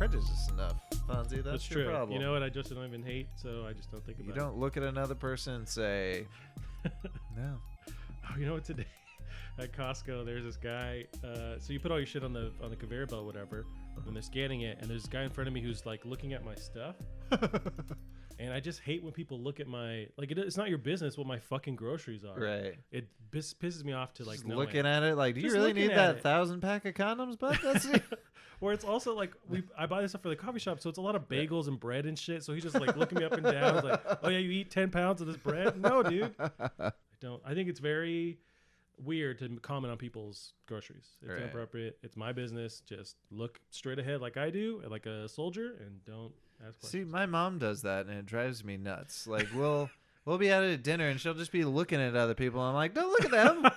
prejudiced enough, Fonzie. That's your true. problem. You know what? I just don't even hate, so I just don't think about it. You don't look at another person and say, no. Oh, you know what? Today at Costco, there's this guy. So you put all your shit on the conveyor belt, whatever, when they're scanning it, and there's this guy in front of me who's like looking at my stuff. And I just hate when people look at my it's not your business what my fucking groceries are. Right. It pisses me off to like just looking at it like, do you Just really looking need at that it. 1,000 pack of condoms, bud? That's it. Or it's also like I buy this stuff for the coffee shop, so it's a lot of bagels and bread and shit. So he's just like looking me up and down. He's like, oh yeah, you eat 10 pounds of this bread? No, dude. I don't. I think it's very weird to comment on people's groceries. It's inappropriate. It's my business. Just look straight ahead like I do, like a soldier, and don't ask questions. See, my mom does that, and it drives me nuts. Like, we'll be out at dinner, and she'll just be looking at other people. And I'm like, don't look at them.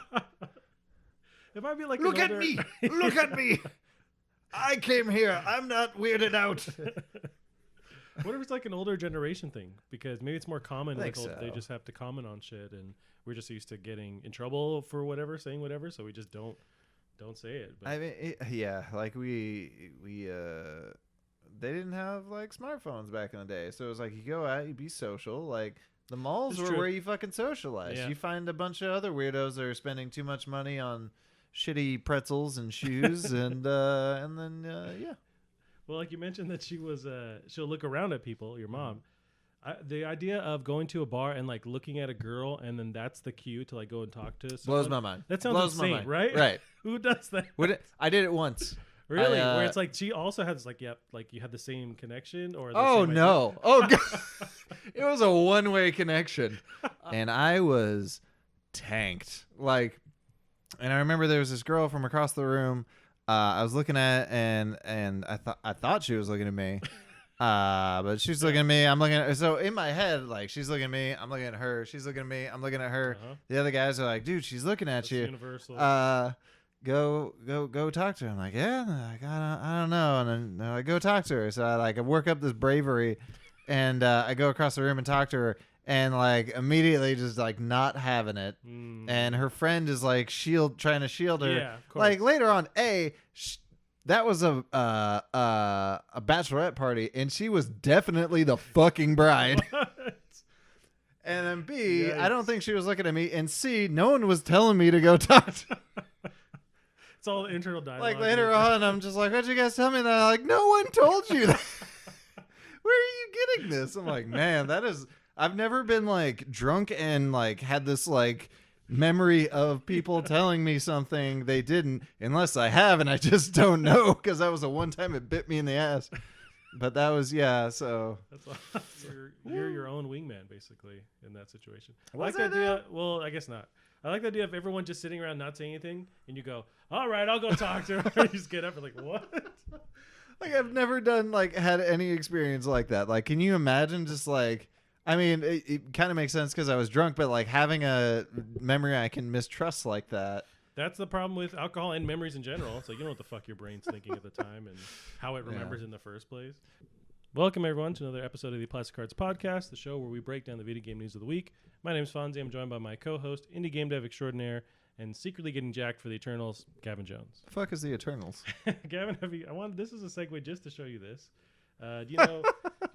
It might be like Look at me. Look at me. I came here. I'm not weirded out. What if it's like an older generation thing? Because maybe it's more common. I think like so. They just have to comment on shit, and we're just used to getting in trouble for whatever, saying whatever, so we just don't say it. But I mean, yeah, like we they didn't have like smartphones back in the day, so it was like you go out, you be social. Like the malls It's were true. where you fucking socialize. Yeah. You find a bunch of other weirdos that are spending too much money on shitty pretzels and shoes, and then yeah. Well, like you mentioned that she was, she'll look around at people, your mom. The idea of going to a bar and like looking at a girl and then that's the cue to like go and talk to someone. Blows my mind. That sounds Blows my insane, mind. right? Right. Who does that? I did it once. Really? Where it's like she also has like, yep, like you had the same connection or the Oh same no. idea? Oh god. It was a one-way connection. And I was tanked. Like, and I remember there was this girl from across the room I was looking at, and I thought she was looking at me. But she's looking at me, I'm looking at her. So in my head, like, she's looking at me, I'm looking at her, she's looking at me, I'm looking at her. The other guys are like, dude, she's looking at That's you. universal. Go talk to her. I'm like, yeah, like, I don't know. And then I go talk to her. So I work up this bravery, and I go across the room and talk to her, and like immediately just like not having it. And her friend is like trying to shield her. Yeah, of course. Like later on, that was a bachelorette party, and she was definitely the fucking bride. What? And then B, Yikes. I don't think she was looking at me. And C, no one was telling me to go talk to her. It's all internal dialogue. Like later on, I'm just like, what'd you guys tell me? And they're like, no one told you that. Where are you getting this? I'm like, man, I've never been like drunk and like had this like memory of people telling me something they didn't, unless I have and I just don't know, because that was the one time it bit me in the ass. But that was, yeah, so. That's all. You're your own wingman, basically, in that situation. I Was like the I idea. Well, I guess not. I like the idea of everyone just sitting around not saying anything, and you go, all right, I'll go talk to her. You just get up and like, what? Like, I've never had any experience like that. Like, can you imagine just like, I mean, it kind of makes sense because I was drunk, but like having a memory I can mistrust like that. That's the problem with alcohol and memories in general. It's like, you know what the fuck your brain's thinking at the time and how it remembers in the first place. Welcome, everyone, to another episode of the Plastic Cards Podcast, the show where we break down the video game news of the week. My name is Fonzie. I'm joined by my co-host, indie game dev extraordinaire, and secretly getting jacked for the Eternals, Gavin Jones. The fuck is the Eternals? Gavin, this is a segue just to show you this. Do you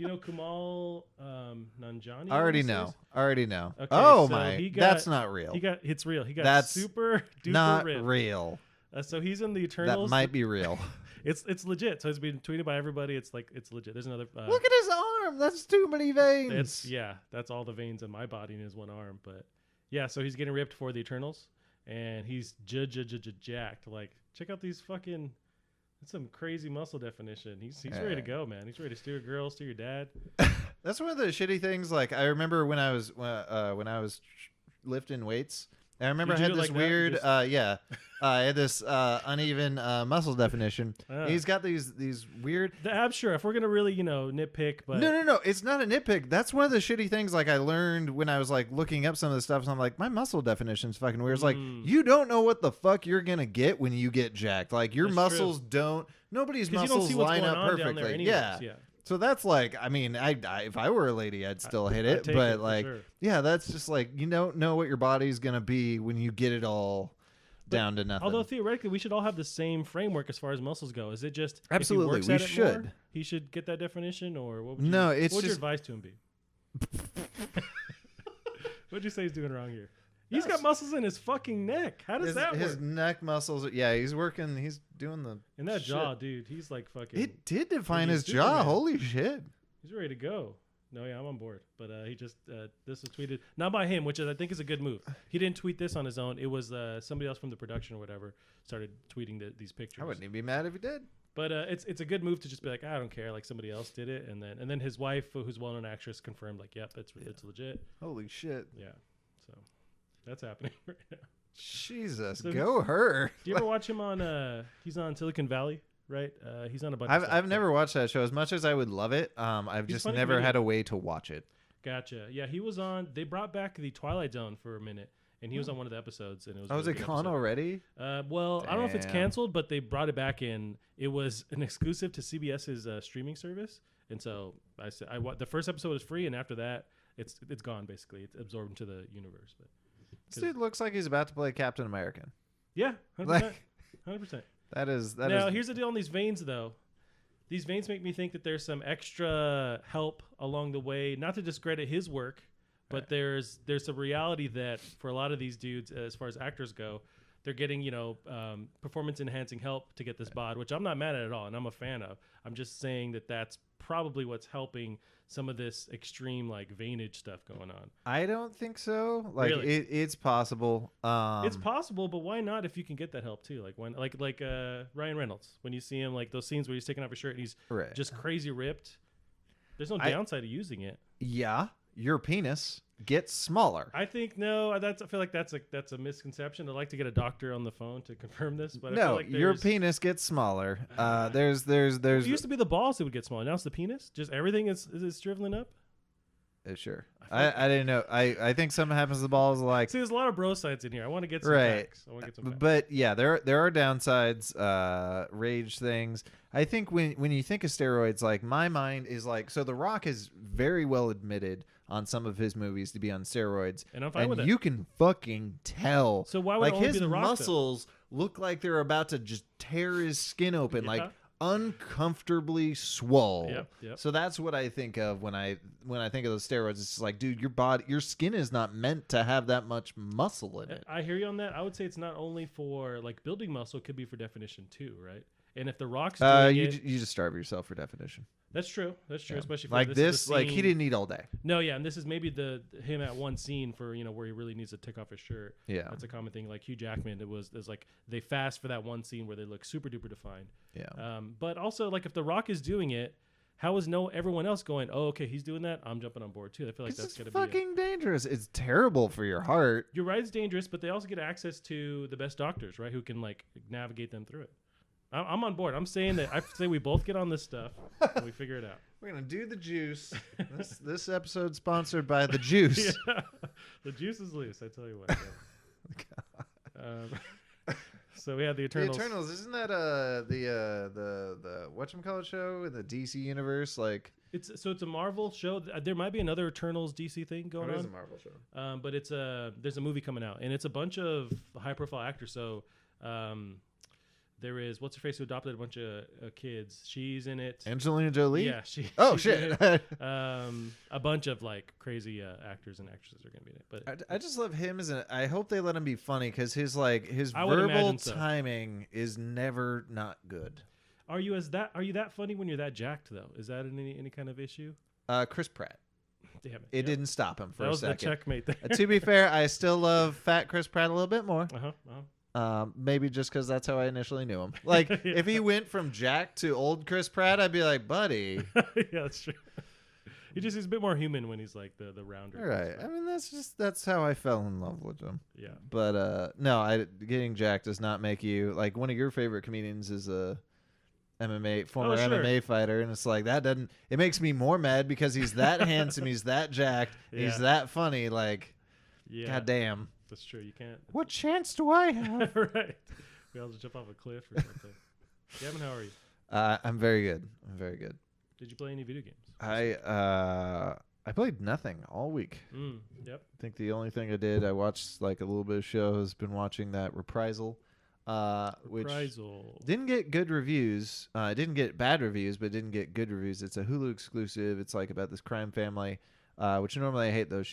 know Kumail Nanjiani? I already know. Okay, oh so my, that's not real. It's real. He got That's super duper not ripped. real. So he's in the That Eternals. might be real. It's legit. So it's been tweeted by everybody. It's legit. There's another. Look at his arm. That's too many veins. That's all the veins in my body in his one arm. But yeah, so he's getting ripped for the Eternals, and he's jacked. Like, check out these fucking. That's some crazy muscle definition. He's ready to go, man. He's ready to steer a girl, steer your dad. That's one of the shitty things. Like, I remember when I was lifting weights. I remember I had this weird, I had this uneven muscle definition. He's got these weird. The abs, sure. If we're gonna really, nitpick, but No, it's not a nitpick. That's one of the shitty things. Like, I learned when I was like looking up some of the stuff. So I'm like, my muscle definition's fucking weird. It's like, you don't know what the fuck you're gonna get when you get jacked. Like, your muscles don't. Nobody's muscles line up perfectly. Yeah. So that's like, I mean, if I were a lady, I'd still hit it. But like, yeah, that's just like, you don't know what your body's gonna be when you get it all down to nothing. Although theoretically, we should all have the same framework as far as muscles go. Is it just absolutely if he works we at it should? More, he should get that definition, or what would No, you, it's what would your just advice to him be? What'd you say he's doing wrong here? He's got muscles in his fucking neck. How does that work? His neck muscles. Yeah, he's working. He's doing the. And that shit. jaw, dude. He's like fucking. It did define his Superman. jaw. Holy shit. He's ready to go. No, yeah, I'm on board. But he just this was tweeted not by him, which I think is a good move. He didn't tweet this on his own. It was somebody else from the production or whatever started tweeting these pictures. I wouldn't even be mad if he did. But it's a good move to just be like, I don't care, like somebody else did it, and then his wife, who's a well-known actress, confirmed like, yep, it's legit. Holy shit. Yeah, so that's happening right now. Jesus, So go her. Do you ever watch him on? He's on Silicon Valley, right? He's on a bunch. I've never watched that show as much as I would love it. I've He's just funny never comedian. had a way to watch it. Gotcha. Yeah, he was on. They brought back the Twilight Zone for a minute, and he was on one of the episodes. And it was. Oh, is really it good gone episode. already? Well, I don't know if it's Damn. canceled, but they brought it back in. It was an exclusive to CBS's streaming service, and so I said, the first episode is free, and after that, it's gone basically. It's absorbed into the universe. But This dude looks like he's about to play Captain American. yeah, 100%. Like, 100%. that is. Now, here's the deal on these veins, though. These veins make me think that there's some extra help along the way, not to discredit his work, but Right. there's a reality that for a lot of these dudes, as far as actors go, they're getting, performance enhancing help to get this bod, which I'm not mad at all, and I'm a fan of. I'm just saying that that's probably what's helping some of this extreme like veinage stuff going on. I don't think so. Like Really? it's possible. It's possible, but why not if you can get that help too? Like when like Ryan Reynolds, when you see him like those scenes where he's taking off his shirt and he's right. just crazy ripped. There's no downside to using it. Yeah, your penis gets smaller. I think no. I feel like that's a misconception. I'd like to get a doctor on the phone to confirm this, but I feel No, like your penis gets smaller. There's It used to be the balls that would get smaller. Now it's the penis. Just everything is shriveling up. Sure. I didn't know. I think something happens to the balls like See, there's a lot of bro sites in here. I want to get some right. facts. I want to get some facts. But yeah, there are downsides, rage things. I think when you think of steroids, like my mind is like, so The Rock is very well admitted on some of his movies to be on steroids, And I'm fine with it. you can fucking tell. So why would like it only his be The Rock, though? muscles look like they're about to just tear his skin open, Yeah. like uncomfortably swole. Yep. So that's what I think of when I think of those steroids. It's just like, dude, your skin is not meant to have that much muscle in it. I hear you on that. I would say it's not only for like building muscle; it could be for definition too, right? And if The Rock's doing You it, you just starve yourself for definition. that's true. That's true. Yeah. Especially for Like this, this, is the like he scene- didn't eat all day. No, yeah, and this is maybe him at one scene for where he really needs to take off his shirt. Yeah, That's a common thing. Like Hugh Jackman, there's like they fast for that one scene where they look super duper defined. yeah. But also like if The Rock is doing it, how is everyone else going? Oh, okay, he's doing that. I'm jumping on board too. I feel like that's It's gonna fucking dangerous. It's terrible for your heart. You're right, it's dangerous, but they also get access to the best doctors, right? Who can like navigate them through it. I'm on board. I'm saying that I say we both get on this stuff and we figure it out. We're gonna do the juice. This episode's sponsored by the juice. Yeah. The juice is loose. I tell you what. So we had the Eternals. The Eternals, isn't that the whatchamacallit show in the DC universe? Like It's a Marvel show. There might be another Eternals DC thing going it on. is a Marvel show. But there's a movie coming out, and it's a bunch of high profile actors. So there is what's her face who adopted a bunch of kids. She's in it. Angelina Jolie. Yeah, Oh she's in shit. it. A bunch of like crazy actors and actresses are gonna be in it. But I just love him I hope they let him be funny because his I would verbal imagine so. timing is never not good. Are you that funny when you're that jacked though? Is that any kind of issue? Chris Pratt. Damn it! It didn't stop him for That a was the second. checkmate there. To be fair, I still love fat Chris Pratt a little bit more. Maybe just because that's how I initially knew him. Like, Yeah. if he went from Jack to old Chris Pratt, I'd be like, buddy. Yeah, that's true. He's a bit more human when he's like the rounder. Right. I mean, that's how I fell in love with him. Yeah. But no, getting jacked does not make you like one of your favorite comedians is a former sure. MMA fighter, and it's like that doesn't. It makes me more mad because he's that handsome, he's that jacked, Yeah. he's that funny. Like, Yeah. goddamn. That's true. You can't. What chance do I have? Right. We all just jump off a cliff or something. Gavin, how are you? I'm very good. I'm very good. Did you play any video games? I I played nothing all week. Yep. I think the only thing I did, I watched like a little bit of shows. Been watching that Reprisal, which didn't get good reviews. It didn't get bad reviews, but didn't get good reviews. It's a Hulu exclusive. It's like about this crime family, which normally I hate those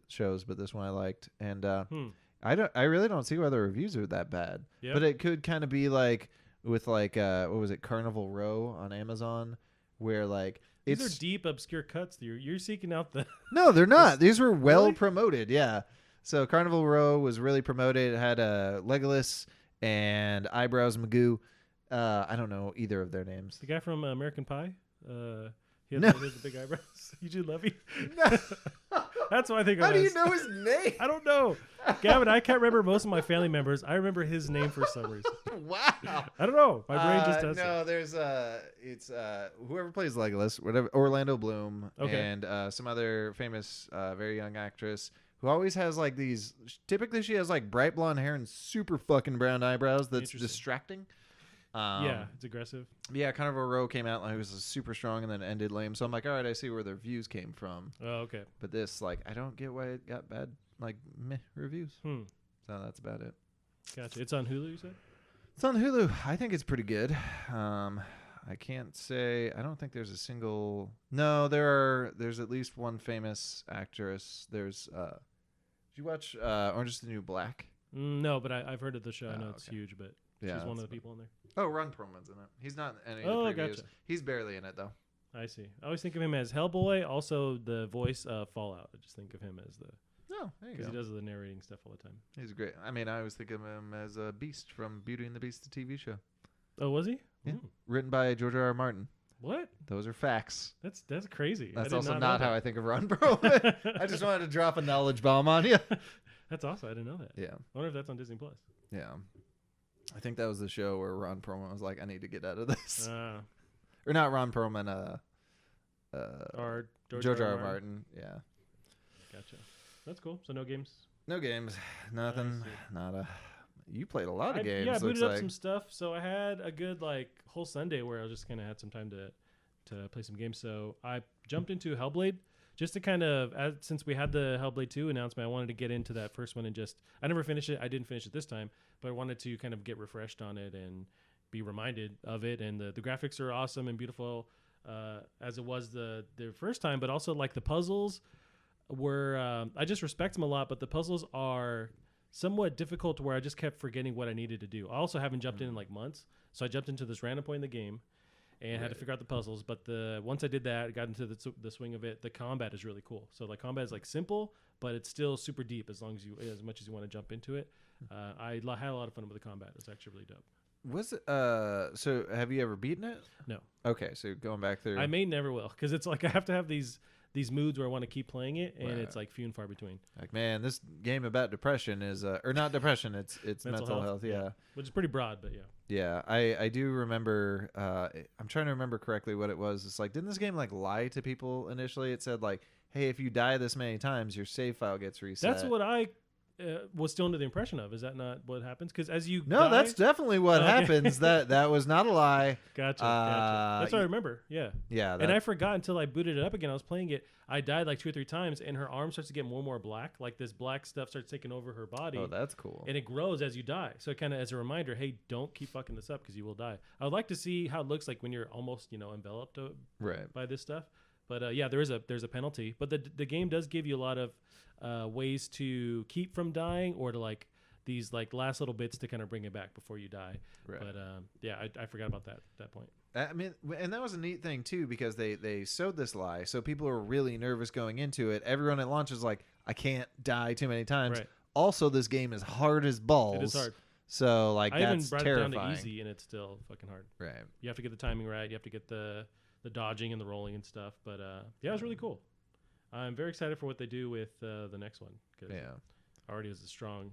shows, but this one I liked. And I really don't see why the reviews are that bad. Yep. But it could kind of be like with like what was it, Carnival Row on Amazon, where like these are deep, obscure cuts. You're seeking out the. No, they're not. These were well Really? promoted. Yeah. So Carnival Row was really promoted. It had Legolas and Eyebrows Magoo. I don't know either of their names. The guy from American Pie. He has the big eyebrows. Eugene Levy. No. That's what I think. How do you know his name? I don't know. Gavin, I can't remember most of my family members. I remember his name for some reason. Wow. I don't know. My brain just does No, it. there's it's whoever plays Legolas, whatever, Orlando Bloom, Okay. and some other famous very young actress who always has like these. Typically, she has like bright blonde hair and super fucking brown eyebrows. That's Interesting. distracting. Yeah, it's aggressive. Yeah, Carnival Row came out like it was super strong and then ended lame. So I'm like, all right, I see where their views came from. Oh, okay. But this, like, I don't get why it got bad, like, meh reviews. So that's about it. Gotcha. It's on Hulu, you said? It's on Hulu. I think it's pretty good. I can't say. I don't think there's a single. No, there's at least one famous actress. There's. Did you watch Orange is the New Black? No, but I've heard of the show. I know Oh, it's okay. huge, but Yeah, she's one of the people in there. Oh, Ron Perlman's in it. He's not in any Oh, of the previews. gotcha. He's barely in it though. I see. I always think of him as Hellboy, also the voice of Fallout. I just think of him as the No, there you because go. he does the narrating stuff all the time. He's great. I mean, I always think of him as a Beast from Beauty and the Beast, the TV show. Oh, was he? Yeah. Mm. Written by George R. R. Martin. What? Those are facts. That's crazy. That's I did also know not that. how I think of Ron Perlman. I just wanted to drop a knowledge bomb on you. That's awesome. I didn't know that. Yeah. I wonder if that's on Disney Plus. Yeah. I think that was the show where Ron Perlman was like, I need to get out of this. Or not Ron Perlman, Or George R. R. Martin. Yeah. Gotcha. That's cool. So no games. No games. Nothing. I see. Nada. You played a lot of games. Yeah, I looks booted up like. some stuff. So I had a good whole Sunday where I just kind of had some time to play some games. So I jumped into Hellblade just to kind of, since we had the Hellblade 2 announcement, I wanted to get into that first one and I never finished it. I didn't finish it this time, but I wanted to kind of get refreshed on it and be reminded of it. And the graphics are awesome and beautiful as it was the first time, but also like the puzzles were, I just respect them a lot, but the puzzles are somewhat difficult to where I just kept forgetting what I needed to do. I also haven't jumped in like months. So I jumped into this random point in the game and had to figure out the puzzles. But once I did that, I got into the swing of it. The combat is really cool. So like combat is like simple, but it's still super deep as much as you want to jump into it. I had a lot of fun with the combat. It's actually really dope. Was it, so have you ever beaten it? No. Okay, so going back through. I may never will because it's like I have to have these moods where I want to keep playing it, and Right. it's like few and far between. Like, man, this game about depression is, or not depression, it's mental health. Yeah. Which is pretty broad, but yeah. Yeah, I do remember. I'm trying to remember correctly what it was. It's like, didn't this game like lie to people initially? It said like, hey, if you die this many times, your save file gets reset. That's what I was still under the impression of. Is that not what happens? Because as you No, die, that's definitely what Okay. happens. That was not a lie. Gotcha. Uh, That's what I remember. Yeah. Yeah, And I forgot until I booted it up again. I was playing it. I died like 2 or 3 times, and her arm starts to get more and more black. Like this black stuff starts taking over her body. Oh, that's cool. And it grows as you die. So kind of as a reminder, hey, don't keep fucking this up because you will die. I would like to see how it looks like when you're almost, enveloped Right. by this stuff. But yeah, there's a penalty. But the game does give you a lot of ways to keep from dying or to like these like last little bits to kind of bring it back before you die. Right. But yeah, I forgot about that point. I mean, and that was a neat thing too because they sowed this lie, so people are really nervous going into it. Everyone at launch is like, I can't die too many times. Right. Also, this game is hard as balls. It is hard. So like I even that's brought terrifying. it down to easy, and it's still fucking hard. Right. You have to get the timing right. You have to get the dodging and the rolling and stuff. But yeah, it was really cool. I'm very excited for what they do with the next one because Yeah. already is a strong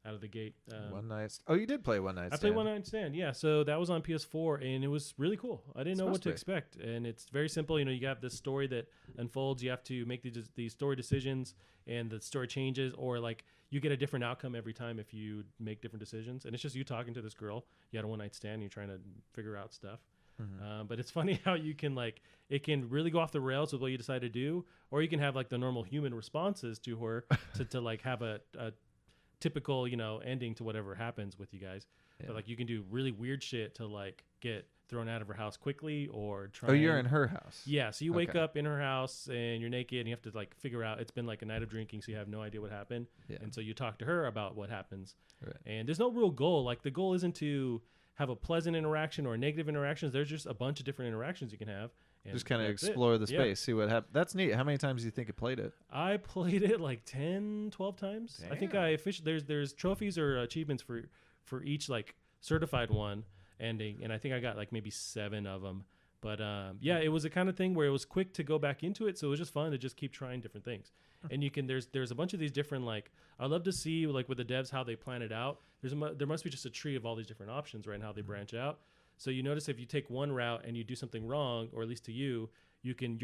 out of the gate. One night. Oh, you did play One Night Stand. I played One Night Stand, yeah. So that was on PS4, and it was really cool. I didn't know what to expect, and it's very simple. You have this story that unfolds. You have to make these story decisions, and the story changes, or like you get a different outcome every time if you make different decisions. And it's just you talking to this girl. You had a one night stand. And you're trying to figure out stuff. But it's funny how you can like it can really go off the rails with what you decide to do, or you can have like the normal human responses to her to like have a typical ending to whatever happens with you guys. Yeah. But like you can do really weird shit to like get thrown out of her house quickly or try. Oh, you're in her house. Yeah, so you wake up in her house and you're naked and you have to like figure out it's been like a night of drinking, so you have no idea what happened. Yeah. And so you talk to her about what happens. Right. And there's no real goal. Like the goal isn't to have a pleasant interaction or negative interactions. There's just a bunch of different interactions you can have. And just kind of explore the space, see what happens. That's neat. How many times do you think you played it? I played it like 10, 12 times. Damn. I think I officially there's trophies or achievements for each like certified one ending, and I think I got like maybe 7 of them. But yeah, it was a kind of thing where it was quick to go back into it, so it was just fun to just keep trying different things. And you can there's a bunch of these different like I love to see like with the devs how they plan it out. There must be just a tree of all these different options, right? And how they branch out. So you notice if you take one route and you do something wrong, or at least to you're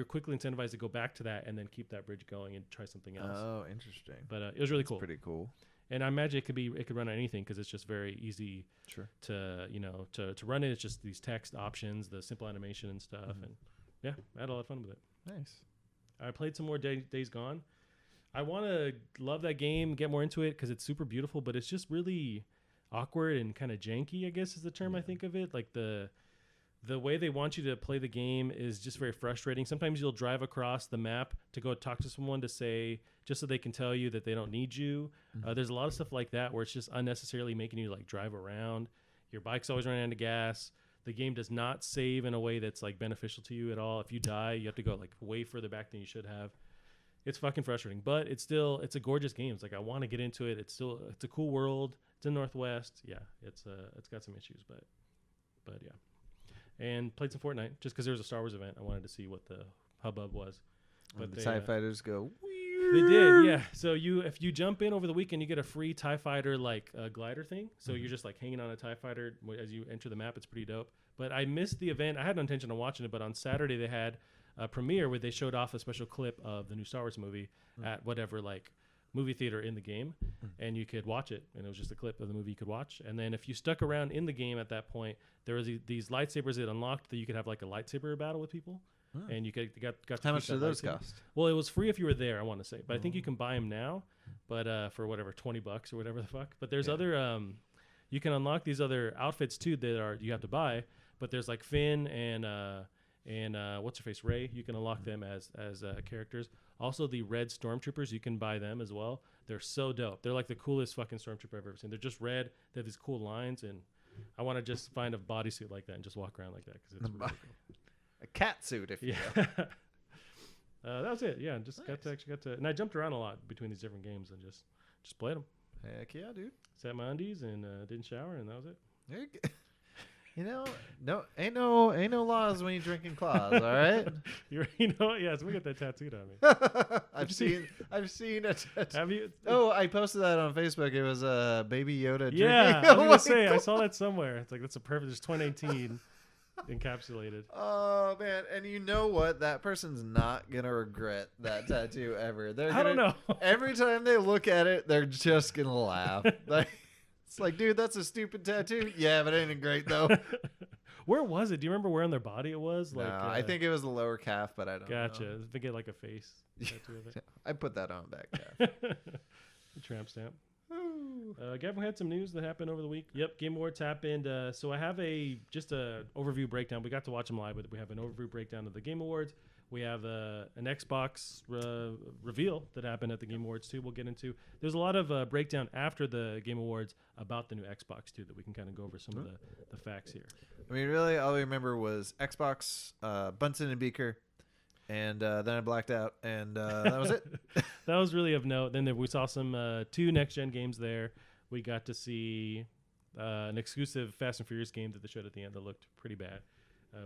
quickly incentivized to go back to that and then keep that bridge going and try something else. Oh, interesting. But it was really cool. Pretty cool. And I imagine it could run on anything because it's just very easy to run it. It's just these text options, the simple animation and stuff. And yeah, I had a lot of fun with it. Nice. I played some more Days Gone. I want to love that game, get more into it because it's super beautiful, but it's just really awkward and kind of janky, I guess is the term I think of it. Like the way they want you to play the game is just very frustrating. Sometimes you'll drive across the map to go talk to someone to say, just so they can tell you that they don't need you. There's a lot of stuff like that where it's just unnecessarily making you like drive around. Your bike's always running out of gas. The game does not save in a way that's like beneficial to you at all. If you die, you have to go like way further back than you should have. It's fucking frustrating, but it's a gorgeous game. It's like I want to get into it. It's a cool world. It's in Northwest. Yeah, it's got some issues, but yeah. And played some Fortnite just because there was a Star Wars event. I wanted to see what the hubbub was. But the TIE fighters go. They did, yeah. So if you jump in over the weekend, you get a free TIE fighter like glider thing. So you're just like hanging on a TIE fighter as you enter the map. It's pretty dope. But I missed the event. I had no intention of watching it, but on Saturday they had a premiere where they showed off a special clip of the new Star Wars movie at whatever like movie theater in the game, and you could watch it, and it was just a clip of the movie you could watch. And then if you stuck around in the game at that point, there was these lightsabers that unlocked that you could have like a lightsaber battle with people. And you got to how much do those cost? Well, it was free if you were there, I want to say, but I think you can buy them now, but for whatever $20 or whatever the fuck. But there's other you can unlock these other outfits too that you have to buy. But there's like Finn and what's her face, Rey. You can unlock them as characters. Also, the red stormtroopers, you can buy them as well. They're so dope. They're like the coolest fucking stormtrooper I've ever seen. They're just red. They have these cool lines, and I want to just find a bodysuit like that and just walk around like that because it's really cool. A cat suit, if you will. That was it. Yeah, just got to, and I jumped around a lot between these different games and just played them. Heck yeah, dude. Sat my undies and didn't shower, and that was it. There you go. Ain't no laws when you're drinking claws, all right? Yeah, so we got that tattooed on me. I've seen a tattoo. Have you? Oh, I posted that on Facebook. It was a Baby Yoda drinking. Yeah, I was gonna say I saw that somewhere. It's like that's a perfect. It's 2019 encapsulated. Oh man, and you know what? That person's not gonna regret that tattoo ever. I don't know. Every time they look at it, they're just gonna laugh. It's like, dude, that's a stupid tattoo. Yeah, but it ain't great though. Where was it? Do you remember where on their body it was? No, I think it was the lower calf, but I don't know. Gotcha. They get like a face tattoo of it. I put that on back calf. The tramp stamp. Gavin had some news that happened over the week. Yep, Game Awards happened. So I have just a overview breakdown. We got to watch them live, but we have an overview breakdown of the Game Awards. We have an Xbox reveal that happened at the Game Awards too. We'll get into. There's a lot of breakdown after the Game Awards about the new Xbox too that we can kind of go over some of the facts here. I mean, really, all I remember was Xbox, Bunsen and Beaker, and then I blacked out, and that was it. That was really of note. Then we saw some 2 next-gen games there. We got to see an exclusive Fast and Furious game that they showed at the end that looked pretty bad.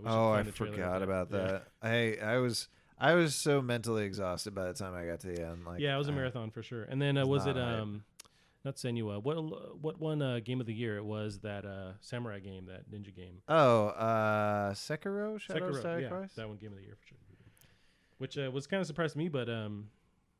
I forgot about that. I was so mentally exhausted by the time I got to the end. Like, yeah, it was a marathon for sure. And then was it not Senua? What won Game of the Year? It was that samurai game, that ninja game. Oh, Sekiro, Shadows Die Twice? That one Game of the Year for sure. Which was kind of surprised me, but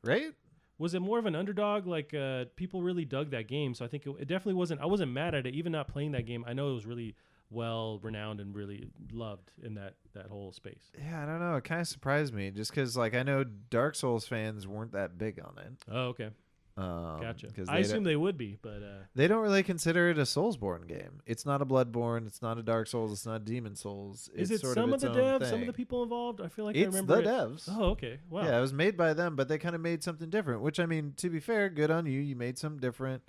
right? Was it more of an underdog? Like people really dug that game, so I think it definitely wasn't. I wasn't mad at it, even not playing that game. I know it was really well renowned and really loved in that whole space. Yeah, I don't know. It kind of surprised me just because, like, I know Dark Souls fans weren't that big on it. Oh, okay. Gotcha. I They assume they would be, but they don't really consider it a Soulsborne game. It's not a Bloodborne. It's not a Dark Souls. It's not a Demon Souls. is It's it sort some of its the own devs, thing. some of the people involved? I feel like I It's remember the it. devs. Oh, okay. Wow. Yeah, it was made by them, but they kind of made something different. Which, I mean, to be fair, good on you. You made something different,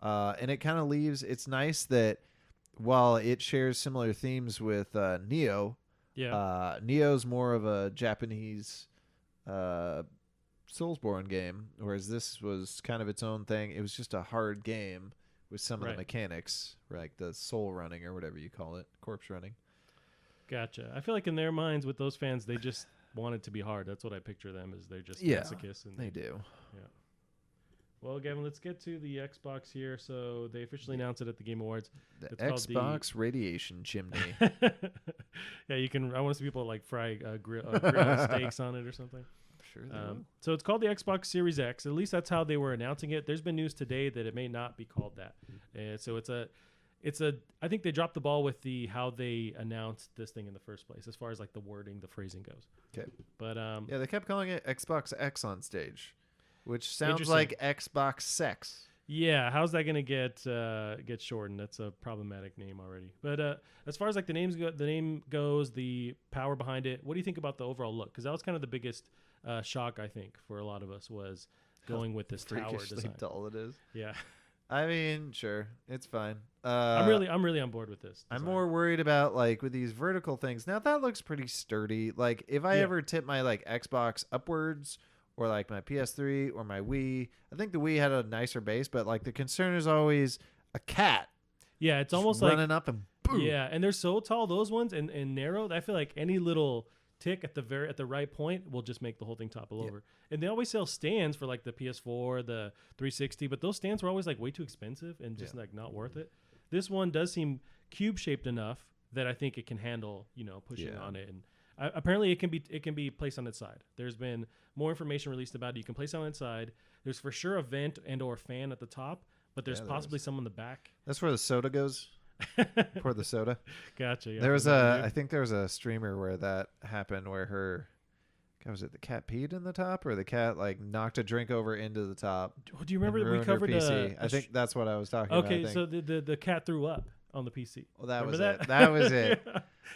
and it kind of leaves. It's nice that while it shares similar themes with Neo, Yeah. Neo's more of a Japanese Soulsborne game, whereas this was kind of its own thing. It was just a hard game with some of the mechanics, like the soul running or whatever you call it, corpse running. Gotcha. I feel like in their minds with those fans, they just want it to be hard. That's what I picture them as. They're just masochists. And they do. Yeah. Well, Gavin, let's get to the Xbox here. So they officially announced it at the Game Awards. The It's Xbox radiation chimney. Yeah, you can. I want to see people like fry grill steaks on it or something. Sure they will. So it's called the Xbox Series X. At least that's how they were announcing it. There's been news today that it may not be called that. So it's a. I think they dropped the ball with how they announced this thing in the first place, as far as like the wording, the phrasing goes. Okay. But yeah, they kept calling it Xbox X on stage, which sounds like Xbox Sex. Yeah, how's that gonna get shortened? That's a problematic name already. But as far as like the name goes, the power behind it. What do you think about the overall look? Because that was kind of the biggest shock I think for a lot of us was going with this tower design. Dull it is. Yeah, I mean, sure, it's fine. I'm really on board with this design. I'm more worried about like with these vertical things. Now that looks pretty sturdy. Like if I ever tip my like Xbox upwards, or like my PS3 or my Wii, I think the Wii had a nicer base, but like the concern is always a cat. Yeah, it's almost running like up and boom. Yeah, and they're so tall, those ones, and narrow. I feel like any little tick at the right point will just make the whole thing topple over. And they always sell stands for like the PS4, the 360, but those stands were always like way too expensive and just like not worth it. This one does seem cube shaped enough that I think it can handle pushing on it. And apparently it can be placed on its side. There's been more information released about it. You can place it on its side. There's for sure a vent and or fan at the top, but there's possibly some on the back. That's where the soda goes. Pour the soda. Gotcha. Yeah, there was I think there was a streamer where that happened, where was it the cat peed in the top, or the cat like knocked a drink over into the top? Do you remember that we covered PC? I think that's what I was talking about. Okay, so the cat threw up on the PC. Well, that remember was that? it. That was it.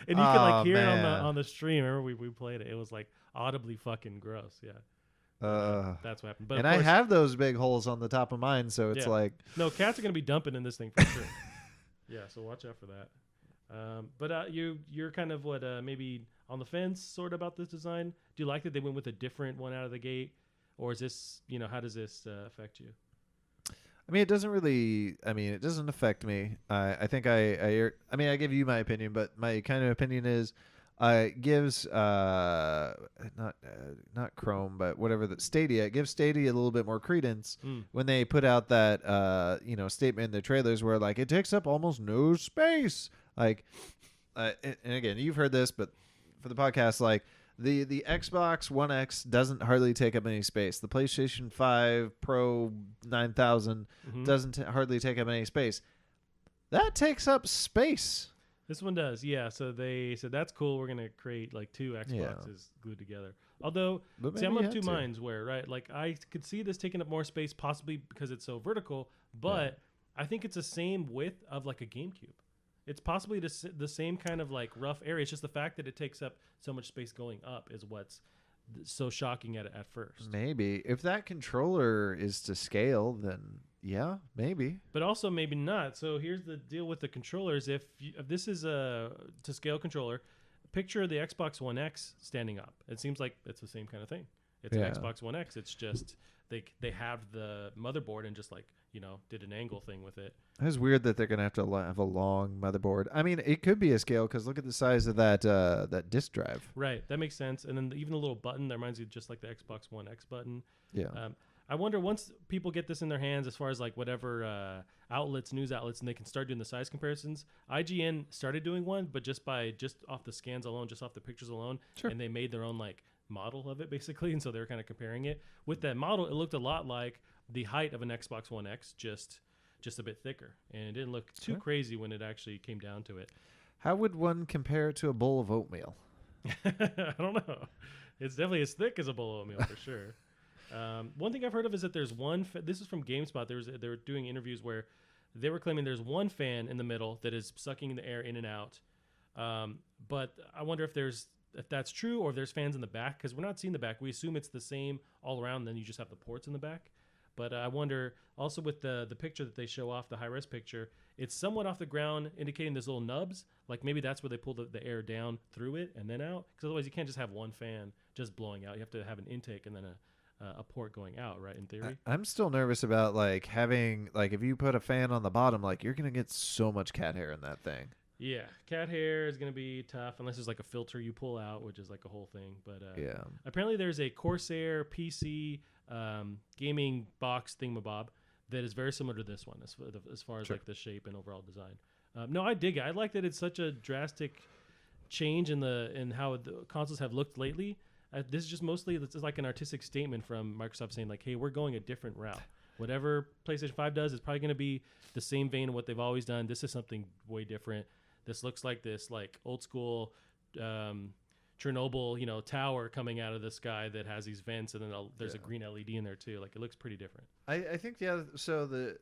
And you could like hear it on the stream. Remember we played it. It was like audibly fucking gross. Yeah. That's what happened. But I have those big holes on the top of mine, so it's like no, cats are gonna be dumping in this thing for sure. Yeah, so watch out for that. But you're kind of maybe on the fence sort of about this design. Do you like that they went with a different one out of the gate, or is this how does this affect you? I mean, it doesn't really. I mean, it doesn't affect me. I think I mean, I give you my opinion, but my kind of opinion is, gives not Chrome, but whatever the Stadia. It gives Stadia a little bit more credence when they put out that statement in the trailers where like it takes up almost no space. Like, and again, you've heard this, but for the podcast, like. The Xbox One X doesn't hardly take up any space. The PlayStation 5 Pro 9000 doesn't hardly take up any space. That takes up space. This one does, yeah. So they said that's cool. We're gonna create like two Xboxes glued together. Although, see, I'm of two minds. Where right, like I could see this taking up more space, possibly because it's so vertical. But I think it's the same width of like a GameCube. It's possibly the same kind of like rough area. It's just the fact that it takes up so much space going up is what's so shocking at first. Maybe if that controller is to scale, then yeah, maybe. But also maybe not. So here's the deal with the controllers. If this is a to scale controller, picture the Xbox One X standing up. It seems like it's the same kind of thing. It's an Xbox One X. It's just they have the motherboard and just like did an angle thing with it. It's weird that they're gonna have to have a long motherboard. I mean, it could be a scale because look at the size of that disk drive. Right, that makes sense. And then even the little button that reminds you just like the Xbox One X button. Yeah. I wonder once people get this in their hands, as far as like whatever news outlets, and they can start doing the size comparisons. IGN started doing one, but just off the scans alone, just off the pictures alone, and they made their own like model of it basically, and so they were kind of comparing it. With that model, it looked a lot like the height of an Xbox One X, just a bit thicker, and it didn't look too crazy when it actually came down to it. How would one compare it to a bowl of oatmeal? I don't know. It's definitely as thick as a bowl of oatmeal for sure. One thing I've heard of is that there's one. This is from GameSpot. They were doing interviews where they were claiming there's one fan in the middle that is sucking the air in and out. But I wonder if that's true or if there's fans in the back, because we're not seeing the back. We assume it's the same all around. Then you just have the ports in the back. But I wonder also with the picture that they show off, the high-res picture, it's somewhat off the ground, indicating there's little nubs. Like maybe that's where they pull the air down through it and then out. Because otherwise you can't just have one fan just blowing out. You have to have an intake and then a port going out, right, in theory? I'm still nervous about like having, like, if you put a fan on the bottom, like you're going to get so much cat hair in that thing. Yeah, cat hair is going to be tough unless there's like a filter you pull out, which is like a whole thing. But yeah, apparently there's a Corsair PC gaming box thingamabob that is very similar to this one as far as like the shape and overall design. No, I dig it. I like that it's such a drastic change in how the consoles have looked lately. This is just mostly it's like an artistic statement from Microsoft saying like, hey, we're going a different route. Whatever PlayStation 5 does is probably going to be the same vein of what they've always done. This is something way different. This looks like this like old school Chernobyl, tower coming out of the sky that has these vents, and then there's a green LED in there too. Like it looks pretty different. I think so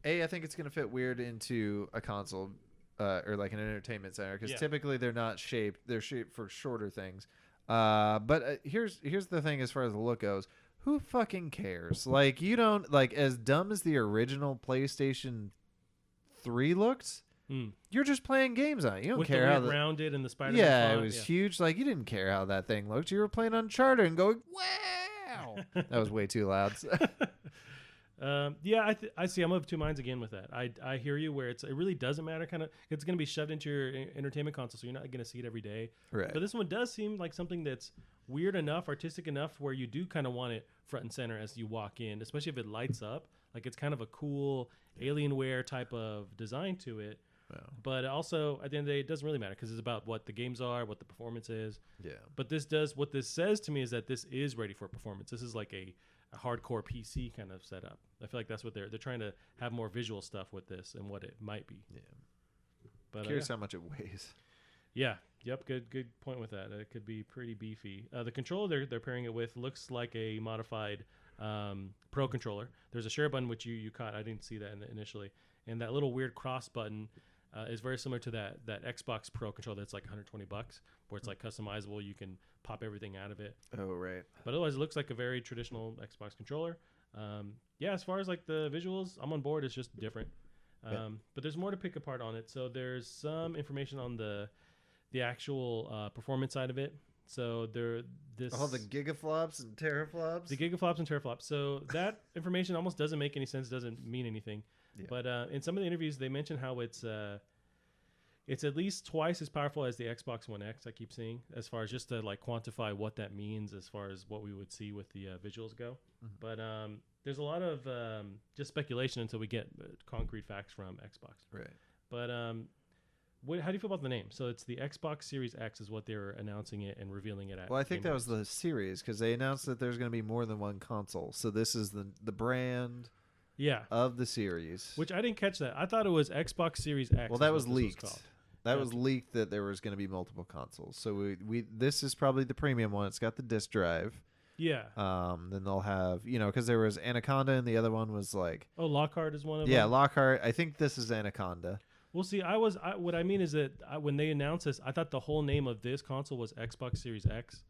I think it's gonna fit weird into a console or like an entertainment center, because typically they're not shaped. They're shaped for shorter things. But here's the thing as far as the look goes. Who fucking cares? Like, you don't, like, as dumb as the original PlayStation 3 looked. You're just playing games on it. You don't care how rounded and the Spider-Man font. It was huge. Like, you didn't care how that thing looked. You were playing Uncharted and going, wow. That was way too loud. I see. I'm of two minds again with that. I hear you where it really doesn't matter. Kind of, it's going to be shoved into your entertainment console, so you're not going to see it every day. Right. But this one does seem like something that's weird enough, artistic enough, where you do kind of want it front and center as you walk in, especially if it lights up. Like it's kind of a cool Alienware type of design to it. Wow. But also, at the end of the day, it doesn't really matter because it's about what the games are, what the performance is. Yeah. But what this says to me is that this is ready for performance. This is like a hardcore PC kind of setup. I feel like that's what they're trying to have more visual stuff with this and what it might be. Yeah. But curious how much it weighs. Yeah. Yep. Good point with that. It could be pretty beefy. The controller they're pairing it with looks like a modified Pro controller. There's a share button which you caught. I didn't see that initially, and that little weird cross button is very similar to that Xbox Pro controller that's like $120, where it's like customizable. You can pop everything out of it. Oh, right. But otherwise, it looks like a very traditional Xbox controller. As far as like the visuals, I'm on board. It's just different. But there's more to pick apart on it. So there's some information on the actual performance side of it. So all the gigaflops and teraflops. The gigaflops and teraflops. So that information almost doesn't make any sense. Doesn't mean anything. Yeah. But in some of the interviews, they mention how it's at least twice as powerful as the Xbox One X. I keep seeing, as far as just to like quantify what that means, as far as what we would see with the visuals go. Mm-hmm. But there's a lot of just speculation until we get concrete facts from Xbox. Right. But how do you feel about the name? So it's the Xbox Series X is what they're announcing it and revealing it at. Well, I think that was the series, because they announced that there's going to be more than one console. So this is the brand. Yeah, of the series. Which I didn't catch that. I thought it was Xbox Series X. Well, that was leaked. That was leaked that there was going to be multiple consoles. So this is probably the premium one. It's got the disc drive. Yeah. Then they'll have, because there was Anaconda and the other one was like. Oh, Lockhart is one of them. Yeah, Lockhart. I think this is Anaconda. Well, see, what I mean is that when they announced this, I thought the whole name of this console was Xbox Series X,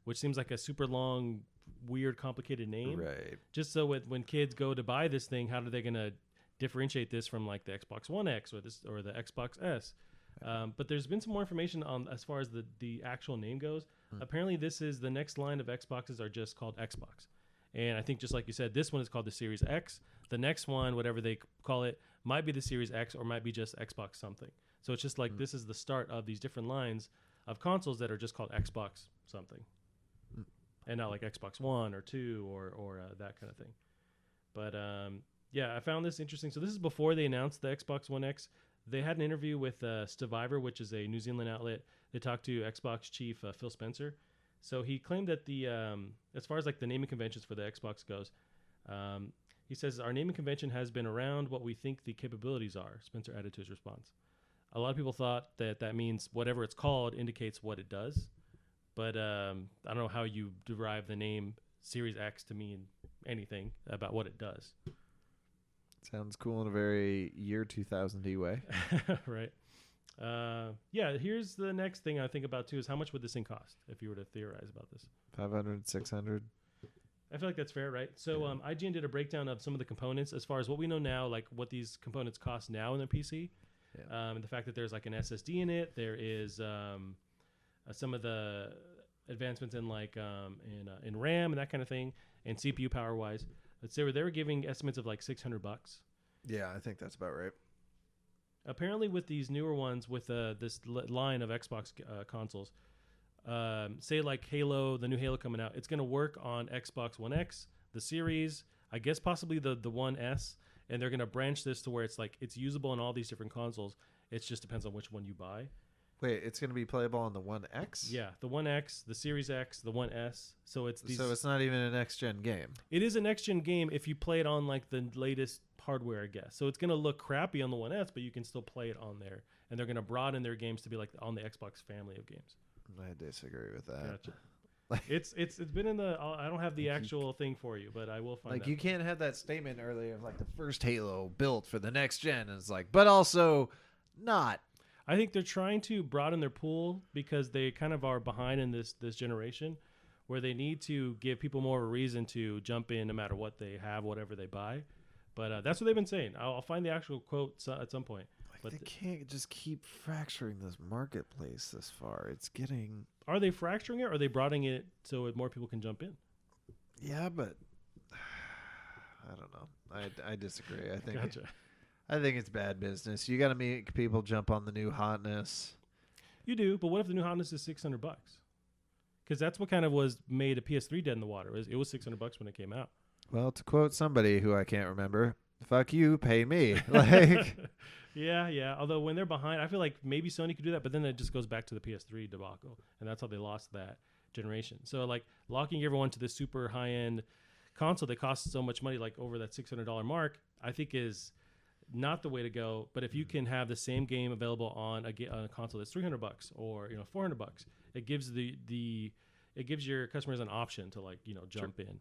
which seems like a super long, weird, complicated name. Right. Just so when kids go to buy this thing, how are they going to differentiate this from like the Xbox One X or the Xbox S? But there's been some more information on as far as the actual name goes. Apparently, this is the next line of Xboxes are just called Xbox. And I think just like you said, this one is called the Series X. The next one, whatever they call it, might be the Series X or might be just Xbox something. So it's just like this is the start of these different lines of consoles that are just called Xbox something. And not like Xbox One or 2 or that kind of thing. But I found this interesting. So this is before they announced the Xbox One X. They had an interview with Stevivor, which is a New Zealand outlet. They talked to Xbox chief Phil Spencer. So he claimed that as far as like the naming conventions for the Xbox goes, he says our naming convention has been around what we think the capabilities are. Spencer added to his response. A lot of people thought that means whatever it's called indicates what it does. But I don't know how you derive the name Series X to mean anything about what it does. Sounds cool in a very year 2000 way. Right. Yeah, here's the next thing I think about too is how much would this thing cost if you were to theorize about this? 500, 600. I feel like that's fair, right? So IGN did a breakdown of some of the components as far as what we know now, like what these components cost now in their PC. Yeah. And the fact that there's like an SSD in it. There is some of the advancements in like in RAM and that kind of thing, and CPU power wise. Let's say they were giving estimates of like $600. Yeah, I think that's about right. Apparently, with these newer ones, with this line of Xbox consoles, say like Halo, the new Halo coming out, it's going to work on Xbox One X, the Series, I guess possibly the One S, and they're going to branch this to where it's like it's usable on all these different consoles. It just depends on which one you buy. Wait, it's going to be playable on the One X? Yeah, the One X, the Series X, the One S. So it's not even a next-gen game. It is a next-gen game if you play it on like the latest hardware, I guess. So it's going to look crappy on the One S, but you can still play it on there. And they're going to broaden their games to be like on the Xbox family of games. I disagree with that. Gotcha. It's been in the. I don't have the actual thing for you, but I will find. Like that. You can't have that statement earlier of like the first Halo built for the next gen, and it's like, but also not. I think they're trying to broaden their pool because they kind of are behind in this generation, where they need to give people more of a reason to jump in no matter what they have, whatever they buy. But that's what they've been saying. I'll find the actual quote at some point. But they can't just keep fracturing this marketplace this far. It's getting... Are they fracturing it, or are they broadening it so more people can jump in? Yeah, but I don't know. I disagree. I think Gotcha. I think it's bad business. You got to make people jump on the new hotness. You do, but what if the new hotness is $600? Because that's what kind of was made a PS3 dead in the water. It was $600 when it came out. Well, to quote somebody who I can't remember, "Fuck you, pay me." Like, yeah. Although when they're behind, I feel like maybe Sony could do that, but then it just goes back to the PS3 debacle, and that's how they lost that generation. So like locking everyone to this super high end console that costs so much money, like over that $600 mark, I think is not the way to go. But if you can have the same game available on a console that's $300 or $400, it gives it gives your customers an option to like jump in.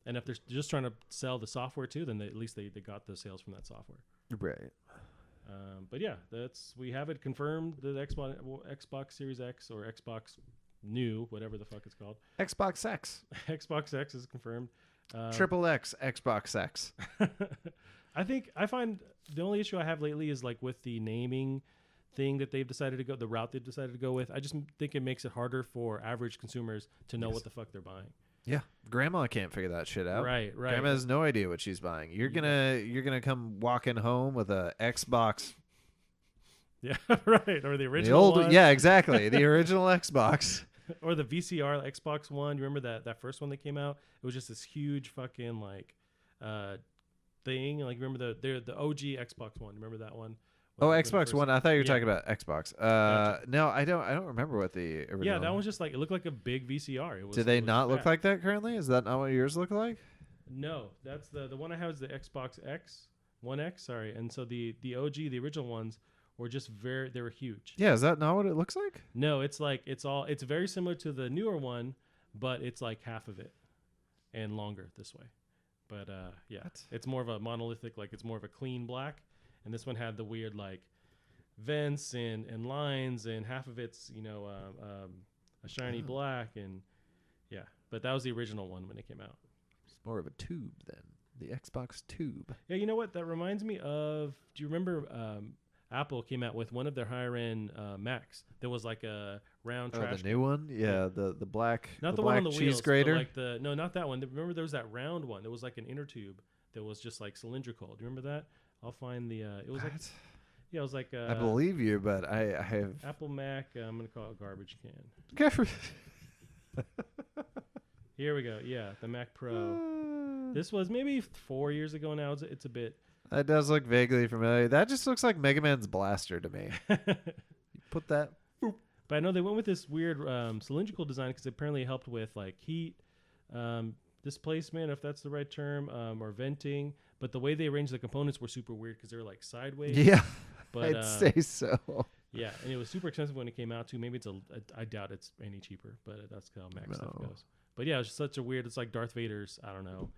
And if they're just trying to sell the software too, then at least they got the sales from that software. Right. But yeah, we have it confirmed. The Xbox Series X or Xbox New, whatever the fuck it's called. Xbox X. Xbox X is confirmed. Triple X Xbox X. I find the only issue I have lately is like with the naming thing that the route they've decided to go with. I just think it makes it harder for average consumers to know what the fuck they're buying. Yeah, Grandma can't figure that shit out. Right. Grandma has no idea what she's buying. You're gonna come walking home with a Xbox. Yeah, right. Or the original one. Yeah, exactly. The original Xbox. Or the VCR Xbox One. You remember that first one that came out? It was just this huge fucking like thing. Like remember the OG Xbox One. Remember that one? Xbox One. I thought you were talking about Xbox. Gotcha. No, I don't remember what the original. Yeah, that one's just like it looked like a big VCR. Did they not look like that currently? Is that not what yours look like? No, that's the one I have is the Xbox X, One X. Sorry, and so the OG, the original ones were just they were huge. Yeah, is that not what it looks like? No, it's like it's very similar to the newer one, but it's like half of it and longer this way. But yeah, it's more of a monolithic, like it's more of a clean black. And this one had the weird like vents and lines, and half of it's a shiny black, and yeah. But that was the original one when it came out. It's more of a tube than the Xbox tube. Yeah, you know what? That reminds me of. Do you remember Apple came out with one of their higher end Macs that was like a round trash. The new one, yeah, the black. Not the black one on the cheese wheels, grater. Like no, not that one. Remember there was that round one that was like an inner tube that was just like cylindrical. Do you remember that? I'll find the. It was like. Yeah, it was like. I believe you, but I have. Apple Mac. I'm gonna call it a garbage can. Here we go. Yeah, the Mac Pro. This was maybe 4 years ago now. It's a bit. That does look vaguely familiar. That just looks like Mega Man's blaster to me. You put that. Boop. But I know they went with this weird cylindrical design because it apparently helped with like heat, displacement, if that's the right term, or venting. But the way they arranged the components were super weird because they were like sideways. Yeah. But I'd say so. yeah, and it was super expensive when it came out too. Maybe I doubt it's any cheaper, but that's how Mac stuff goes. But yeah, it's such a weird. It's like Darth Vader's. I don't know.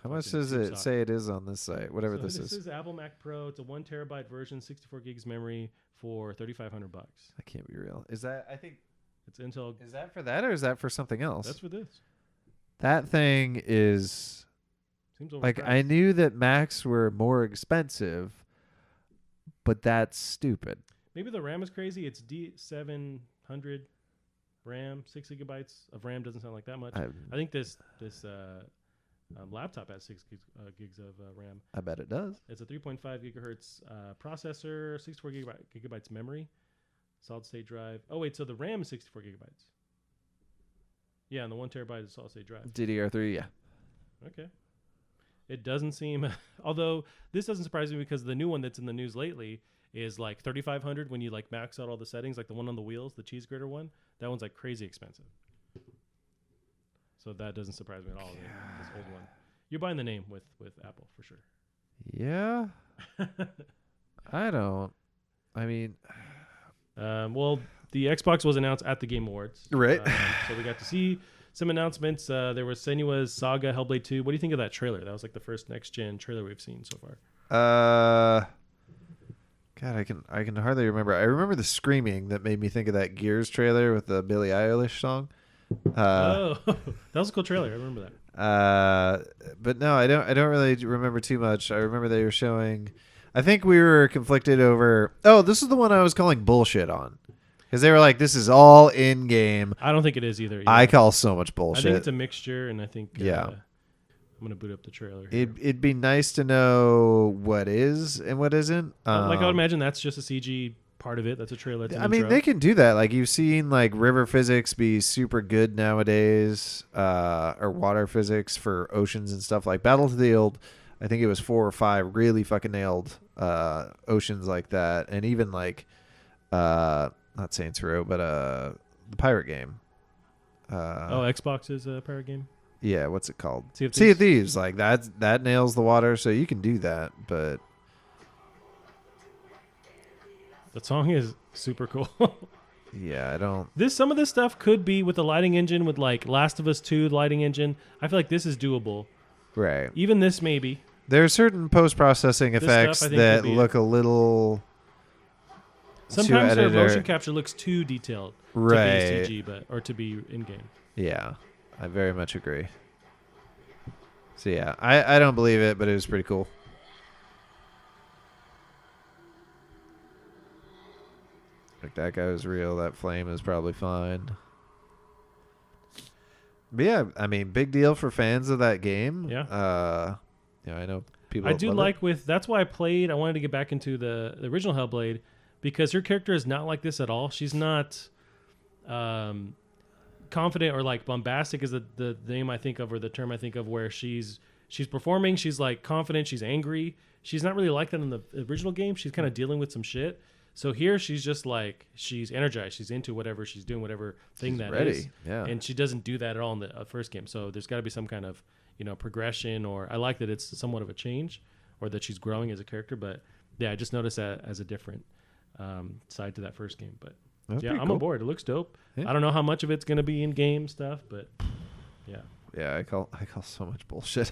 How much does it say it is on this site? Whatever so this is. This is Apple Mac Pro. It's a 1 terabyte version, 64 gigs memory for $3,500. That can't be real. Is that? I think it's Intel. Is that for that or is that for something else? That's for this. That thing is. Seems overpriced. Like I knew that Macs were more expensive, but that's stupid. Maybe the RAM is crazy. It's D700 RAM, 6 gigabytes of RAM doesn't sound like that much. I think this laptop has 6 gigs of RAM. I bet it does. It's a 3.5 gigahertz processor, 64 gigabytes memory, solid state drive. Oh wait, so the RAM is 64 gigabytes. Yeah, and the 1 terabyte is solid state drive. DDR3, yeah. Okay. It doesn't seem, although this doesn't surprise me because the new one that's in the news lately is like 3,500 when you like max out all the settings, like the one on the wheels, the cheese grater one. That one's like crazy expensive. So that doesn't surprise me at all. This old one. You're buying the name with Apple for sure. Yeah. I don't. I mean, well, the Xbox was announced at the Game Awards, right? So we got to see some announcements. There was Senua's Saga, Hellblade 2. What do you think of that trailer? That was like the first next gen trailer we've seen so far. God, I can hardly remember. I remember the screaming that made me think of that Gears trailer with the Billie Eilish song. That was a cool trailer. I remember that. But no, I don't really remember too much. I remember they were showing. I think we were conflicted over. Oh, this is the one I was calling bullshit on, because they were like, "This is all in game." I don't think it is either. Yeah. I call so much bullshit. I think it's a mixture, and I think yeah. I'm gonna boot up the trailer. It'd be nice to know what is and what isn't. Like I would imagine that's just a CG part of it. That's a trailer. I mean, they can do that. Like you've seen like river physics be super good nowadays, or water physics for oceans and stuff. Like Battlefield, I think it was 4 or 5 really fucking nailed oceans like that, and even like not Saints Row, but the pirate game. Xbox is a pirate game. Yeah, what's it called? Sea of Thieves. Like that nails the water, so you can do that. But the song is super cool. yeah, I don't. Some of this stuff could be with the lighting engine, with like Last of Us 2 lighting engine. I feel like this is doable. Right. Even this maybe. There are certain post-processing effects that look a little. Sometimes their motion capture looks too detailed right. to be CG, or to be in game. Yeah. I very much agree. So yeah, I don't believe it, but it was pretty cool. Like that guy was real. That flame is probably fine. But yeah, I mean, big deal for fans of that game. Yeah. I know people. I do like it. That's why I wanted to get back into the original Hellblade, because her character is not like this at all. She's not. Confident or like bombastic is the name I think of, or the term I think of, where she's performing, she's like confident, she's angry. She's not really like that in the original game. She's kind of dealing with some shit. So here she's just like, she's energized, she's into whatever she's doing, whatever thing she's ready. Is. Yeah. And she doesn't do that at all in the first game. So there's got to be some kind of, progression, or I like that it's somewhat of a change, or that she's growing as a character. But yeah, I just noticed that as a different side to that first game. But yeah, I'm aboard. It looks dope. Yeah. I don't know how much of it's going to be in-game stuff, but yeah. Yeah, I call so much bullshit.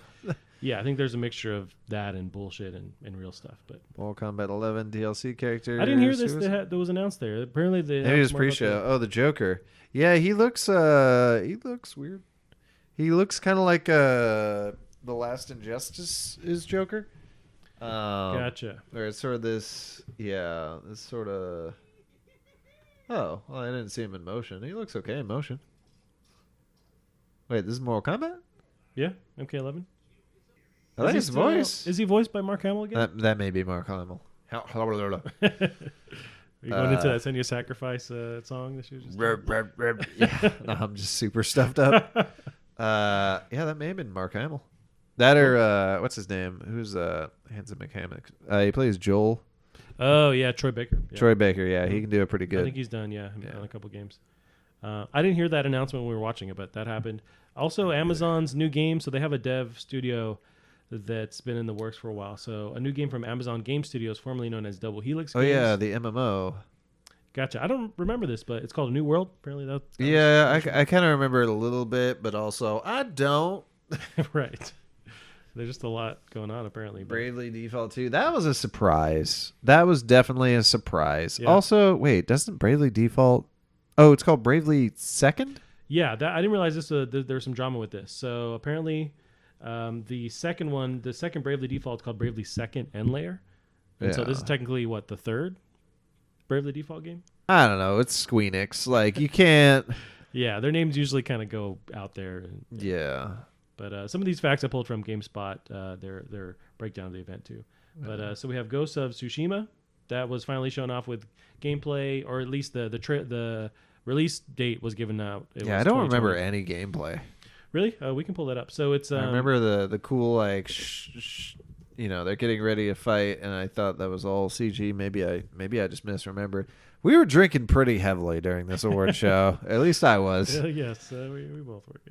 Yeah, I think there's a mixture of that and bullshit and real stuff. But Mortal Kombat 11 DLC character. I didn't hear this that was announced there. Apparently, maybe it was pre-show. Oh, the Joker. Yeah, he looks weird. He looks kind of like The Last Injustice is Joker. Gotcha. Or it's sort of this sort of. Oh, well, I didn't see him in motion. He looks okay in motion. Wait, this is Mortal Kombat? Yeah, MK11. I like his voice. Is he voiced by Mark Hamill again? That may be Mark Hamill. Are you going into that Send Your Sacrifice song that she was just yeah, no, I'm just super stuffed up. Yeah, that may have been Mark Hamill. That or, what's his name? Who's Handsome Mechanic? He plays Joel. Oh, yeah, Troy Baker. Yeah. Troy Baker, yeah, he can do it pretty good. I think he's done, yeah. He's done a couple games. I didn't hear that announcement when we were watching it, but that happened. Also, Amazon's new game, so they have a dev studio that's been in the works for a while. So a new game from Amazon Game Studios, formerly known as Double Helix Oh Games. yeah, the MMO. Gotcha. I don't remember this, but it's called A New World. Apparently that I kind of remember it a little bit, but also I don't. Right. There's just a lot going on apparently. But... Bravely Default 2. That was a surprise. That was definitely a surprise. Yeah. Also, wait, doesn't Bravely Default... Oh, it's called Bravely Second? Yeah, I didn't realize this. There's some drama with this. So apparently, the second Bravely Default is called Bravely Second End Layer, and so this is technically the third Bravely Default game. I don't know. It's Squeenix. Like you can't. Yeah, their names usually kind of go out there. Yeah. But some of these facts I pulled from GameSpot, their breakdown of the event too. But so we have Ghost of Tsushima that was finally shown off with gameplay, or at least the release date was given out. I don't remember any gameplay. Really? We can pull that up. So it's. I remember the cool like, they're getting ready to fight, and I thought that was all CG. Maybe I just misremembered. We were drinking pretty heavily during this award show. At least I was. Yes, we both were.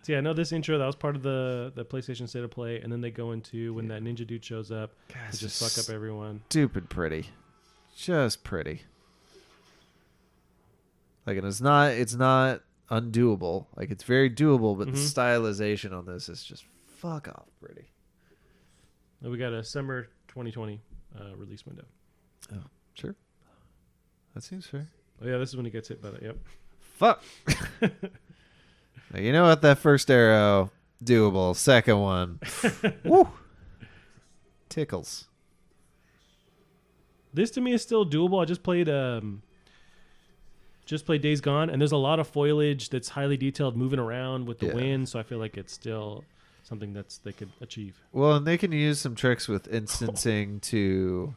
So yeah, I know this intro, that was part of the PlayStation State of Play, and then they go into when that ninja dude shows up to just fuck up everyone. Stupid pretty. Just pretty. Like, and it's not undoable. Like, it's very doable, but the stylization on this is just fuck off pretty. And we got a summer 2020 release window. Oh, sure. That seems fair. Oh yeah, this is when he gets hit by that. Yep. Fuck. Now, you know what? That first arrow, doable. Second one, woo, tickles. This to me is still doable. I just played Days Gone, and there's a lot of foliage that's highly detailed, moving around with the wind. So I feel like it's still something they could achieve. Well, and they can use some tricks with instancing to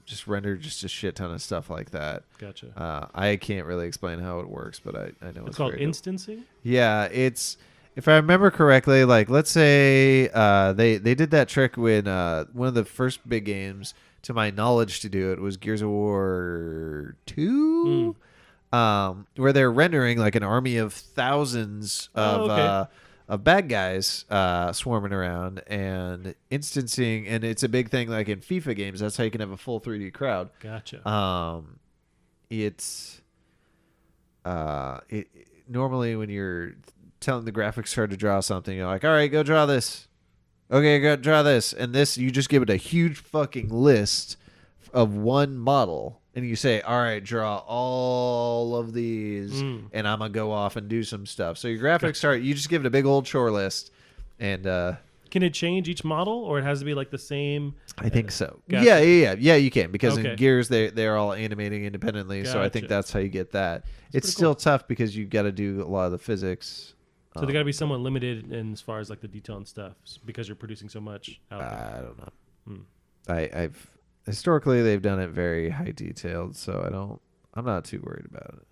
just render just a shit ton of stuff like that. Gotcha. I can't really explain how it works, but I know it's called instancing. Yeah, it's, if I remember correctly, like let's say they did that trick when one of the first big games, to my knowledge, to do it was Gears of War 2, where they're rendering like an army of thousands of bad guys swarming around and instancing, and it's a big thing like in FIFA games. That's how you can have a full 3D crowd. Gotcha. It's normally when you're telling the graphics card to draw something, you're like, all right, go draw this. Okay, go draw this. And this, you just give it a huge fucking list of one model. And you say, all right, draw all of these, and I'm going to go off and do some stuff. So your graphics card, you just give it a big old chore list. And can it change each model, or it has to be like the same? I think so. Gotcha. Yeah, you can. Because in Gears, they're all animating independently. Gotcha. So I think that's how you get that. It's still tough because you've got to do a lot of the physics. So they got to be somewhat limited in as far as like the detail and stuff, because you're producing so much out there. I don't know. I've historically they've done it very high detailed, so I'm not too worried about it.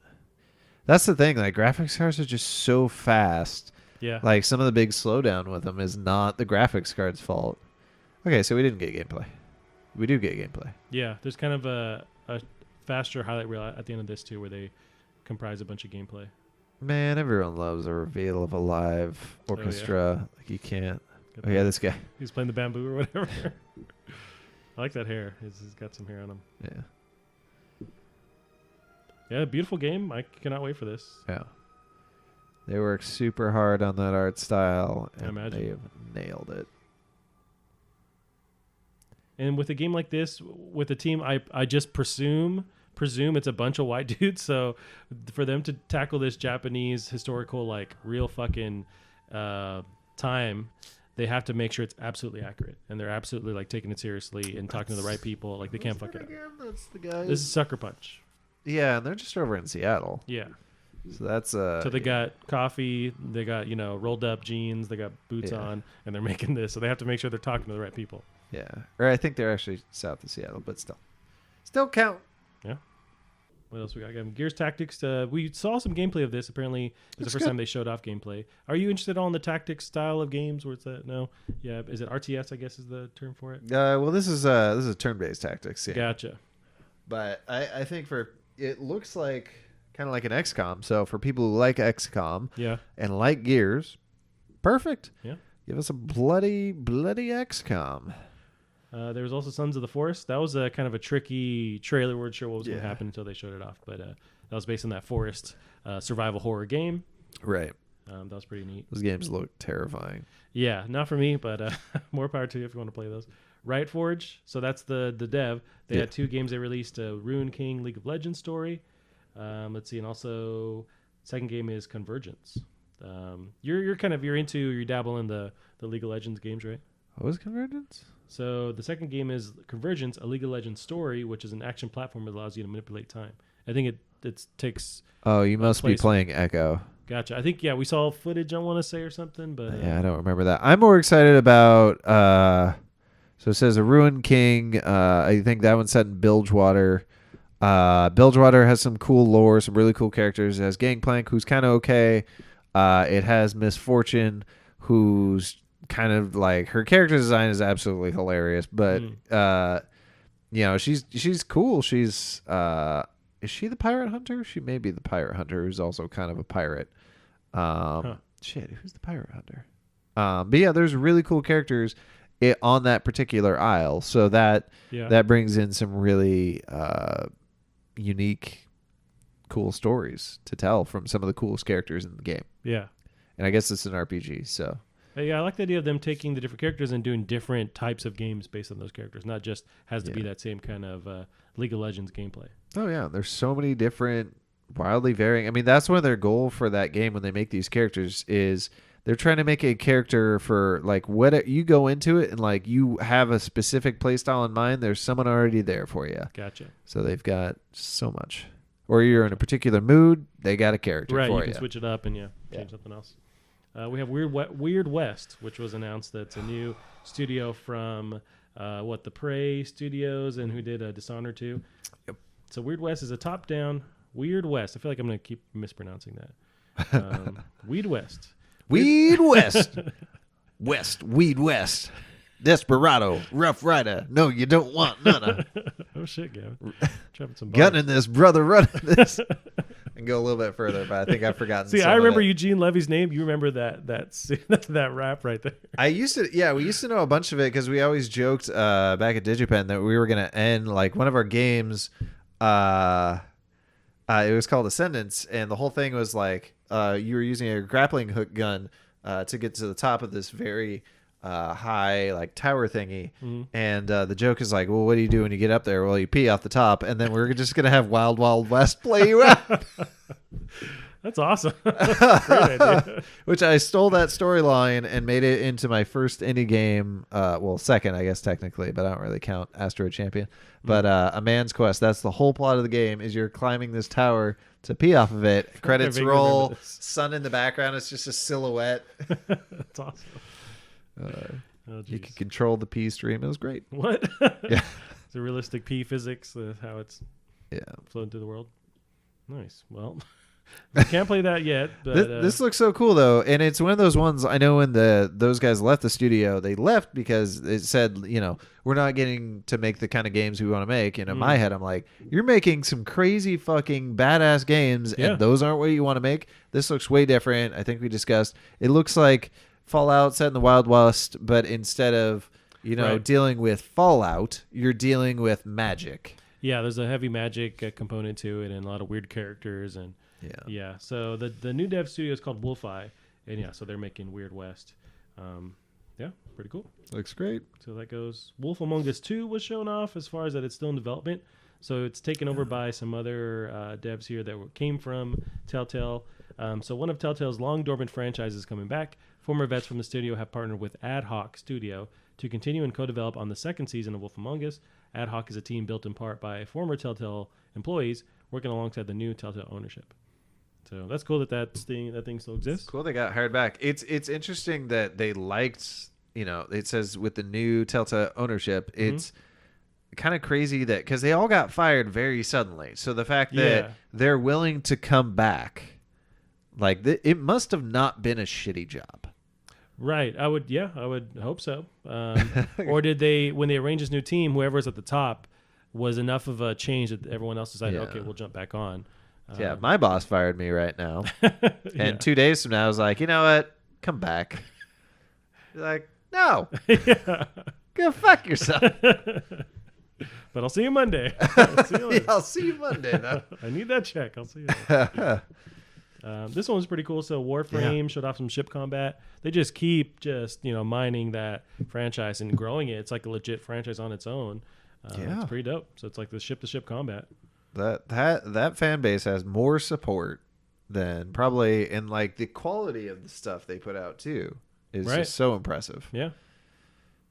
That's the thing, like graphics cards are just so fast. Yeah. Like some of the big slowdown with them is not the graphics card's fault. Okay, so we didn't get gameplay. We do get gameplay. Yeah, there's kind of a faster highlight reel at the end of this too, where they comprise a bunch of gameplay. Man, everyone loves a reveal of a live orchestra. Like you can't. Oh yeah, this guy. He's playing the bamboo or whatever. I like that hair. He's got some hair on him. Yeah, beautiful game. I cannot wait for this. Yeah. They work super hard on that art style, and they have nailed it. And with a game like this, with a team, I just presume it's a bunch of white dudes. So for them to tackle this Japanese historical, like real fucking time, they have to make sure it's absolutely accurate, and they're absolutely like taking it seriously and talking to the right people. Like they can't fuck it up. That's the guy. This is Sucker Punch. Yeah, and they're just over in Seattle. Yeah. So that's So they got coffee, they got rolled up jeans, they got boots on, and they're making this. So they have to make sure they're talking to the right people. Yeah, or I think they're actually south of Seattle, but still count. Yeah. What else we got? Gears Tactics. We saw some gameplay of this. Apparently, it's the first time they showed off gameplay. Are you interested in the tactics style of games? Where it's that? No. Yeah. Is it RTS? I guess is the term for it. Well, this is turn-based tactics. Yeah. Gotcha. But I think it looks like kind of like an XCOM. So for people who like XCOM, yeah, and like Gears, perfect. Yeah. Give us a bloody XCOM. There was also Sons of the Forest. That was a kind of a tricky trailer. We weren't sure what was going to happen until they showed it off. But that was based on that forest survival horror game. Right. That was pretty neat. Those games look terrifying. Yeah, not for me, but more power to you if you want to play those. Riot Forge. So that's the dev. They had 2 games they released: a Ruin King League of Legends story. Let's see, and also second game is Convergence. You're dabble in the League of Legends games, right? What was Convergence? So the second game is Convergence, a League of Legends story, which is an action platform that allows you to manipulate time. I think it takes. Oh, you must be playing Echo. Gotcha. I think we saw footage. I want to say or something, but I don't remember that. I'm more excited about. So it says a Ruined King. I think that one's set in Bilgewater. Bilgewater has some cool lore, some really cool characters. It has Gangplank, who's kind of okay. It has Misfortune, who's kind of like, her character design is absolutely hilarious, but she's cool. She's is she the pirate hunter? She may be the pirate hunter, who's also kind of a pirate. Shit, who's the pirate hunter? But yeah, there's really cool characters on that particular isle, so that brings in some really unique, cool stories to tell from some of the coolest characters in the game. Yeah, and I guess it's an RPG, so. Yeah, I like the idea of them taking the different characters and doing different types of games based on those characters. Not just has to be that same kind of League of Legends gameplay. Oh yeah, there's so many different, wildly varying. I mean, that's one of their goal for that game when they make these characters is they're trying to make a character for like what you go into it and like you have a specific play style in mind. There's someone already there for you. Gotcha. So they've got so much. Or you're in a particular mood, they got a character for you. Right, you can switch it up and change something else. We have Weird West, which was announced. That's a new studio from the Prey Studios and who did Dishonored 2. Yep. So Weird West is a top-down Weird West. I feel like I'm going to keep mispronouncing that. Weed West. Weed West. Weed West. Desperado, Rough Rider. No, you don't want none of. Oh shit, Gavin. Trapping some gunning this, brother, running this. And go a little bit further, but I think I've forgotten. See, I remember Eugene Levy's name. You remember that rap right there. We used to know a bunch of it because we always joked back at DigiPen that we were gonna end like one of our games. It was called Ascendance, and the whole thing was like you were using a grappling hook gun to get to the top of this very high like tower thingy, and the joke is like, well, what do you do when you get up there? Well, you pee off the top, and then we're just gonna have Wild Wild West play you out. That's awesome. Great idea. Which I stole that storyline and made it into my first indie game. Second, I guess technically, but I don't really count Asteroid Champion. But A Man's Quest. That's the whole plot of the game. Is you're climbing this tower to pee off of it. Credits roll. Sun in the background. It's just a silhouette. That's awesome. You can control the pee stream. It was great. What? Yeah. It's a realistic pee physics, how it's flowing through the world. Nice. Well, I can't play that yet. But this looks so cool though, and it's one of those ones. I know when those guys left the studio, they left because it said, we're not getting to make the kind of games we want to make. And in my head, I'm like, you're making some crazy fucking badass games, and those aren't what you want to make. This looks way different. I think we discussed. It looks like Fallout set in the Wild West, but instead of dealing with Fallout, you're dealing with magic. Yeah, there's a heavy magic component to it, and a lot of weird characters, and So the new dev studio is called Wolfeye, and so they're making Weird West. Pretty cool. Looks great. So that goes. Wolf Among Us 2 was shown off as far as that it's still in development. So it's taken over by some other devs here that came from Telltale. So one of Telltale's long dormant franchises is coming back. Former vets from the studio have partnered with Ad Hoc Studio to continue and co-develop on the second season of Wolf Among Us. Ad Hoc is a team built in part by former Telltale employees working alongside the new Telltale ownership. So that's cool that thing still exists. Cool, they got hired back. It's interesting that they liked, it says with the new Telltale ownership, it's kind of crazy that because they all got fired very suddenly. So the fact that they're willing to come back, like it must have not been a shitty job. Right. I would hope so. Or did they, when they arranged this new team, whoever's at the top was enough of a change that everyone else decided, okay, we'll jump back on. My boss fired me right now. And 2 days from now, I was like, you know what? Come back. You're like, no, Yeah. go fuck yourself. But I'll see you Monday. See you later. I'll see you Monday, though. I need that check. I'll see you later. This one was pretty cool. So Warframe showed off some ship combat. They just keep mining that franchise and growing it. It's like a legit franchise on its own. It's pretty dope. So it's like the ship-to-ship combat. That fan base has more support than probably, and like the quality of the stuff they put out too is just so impressive. Yeah.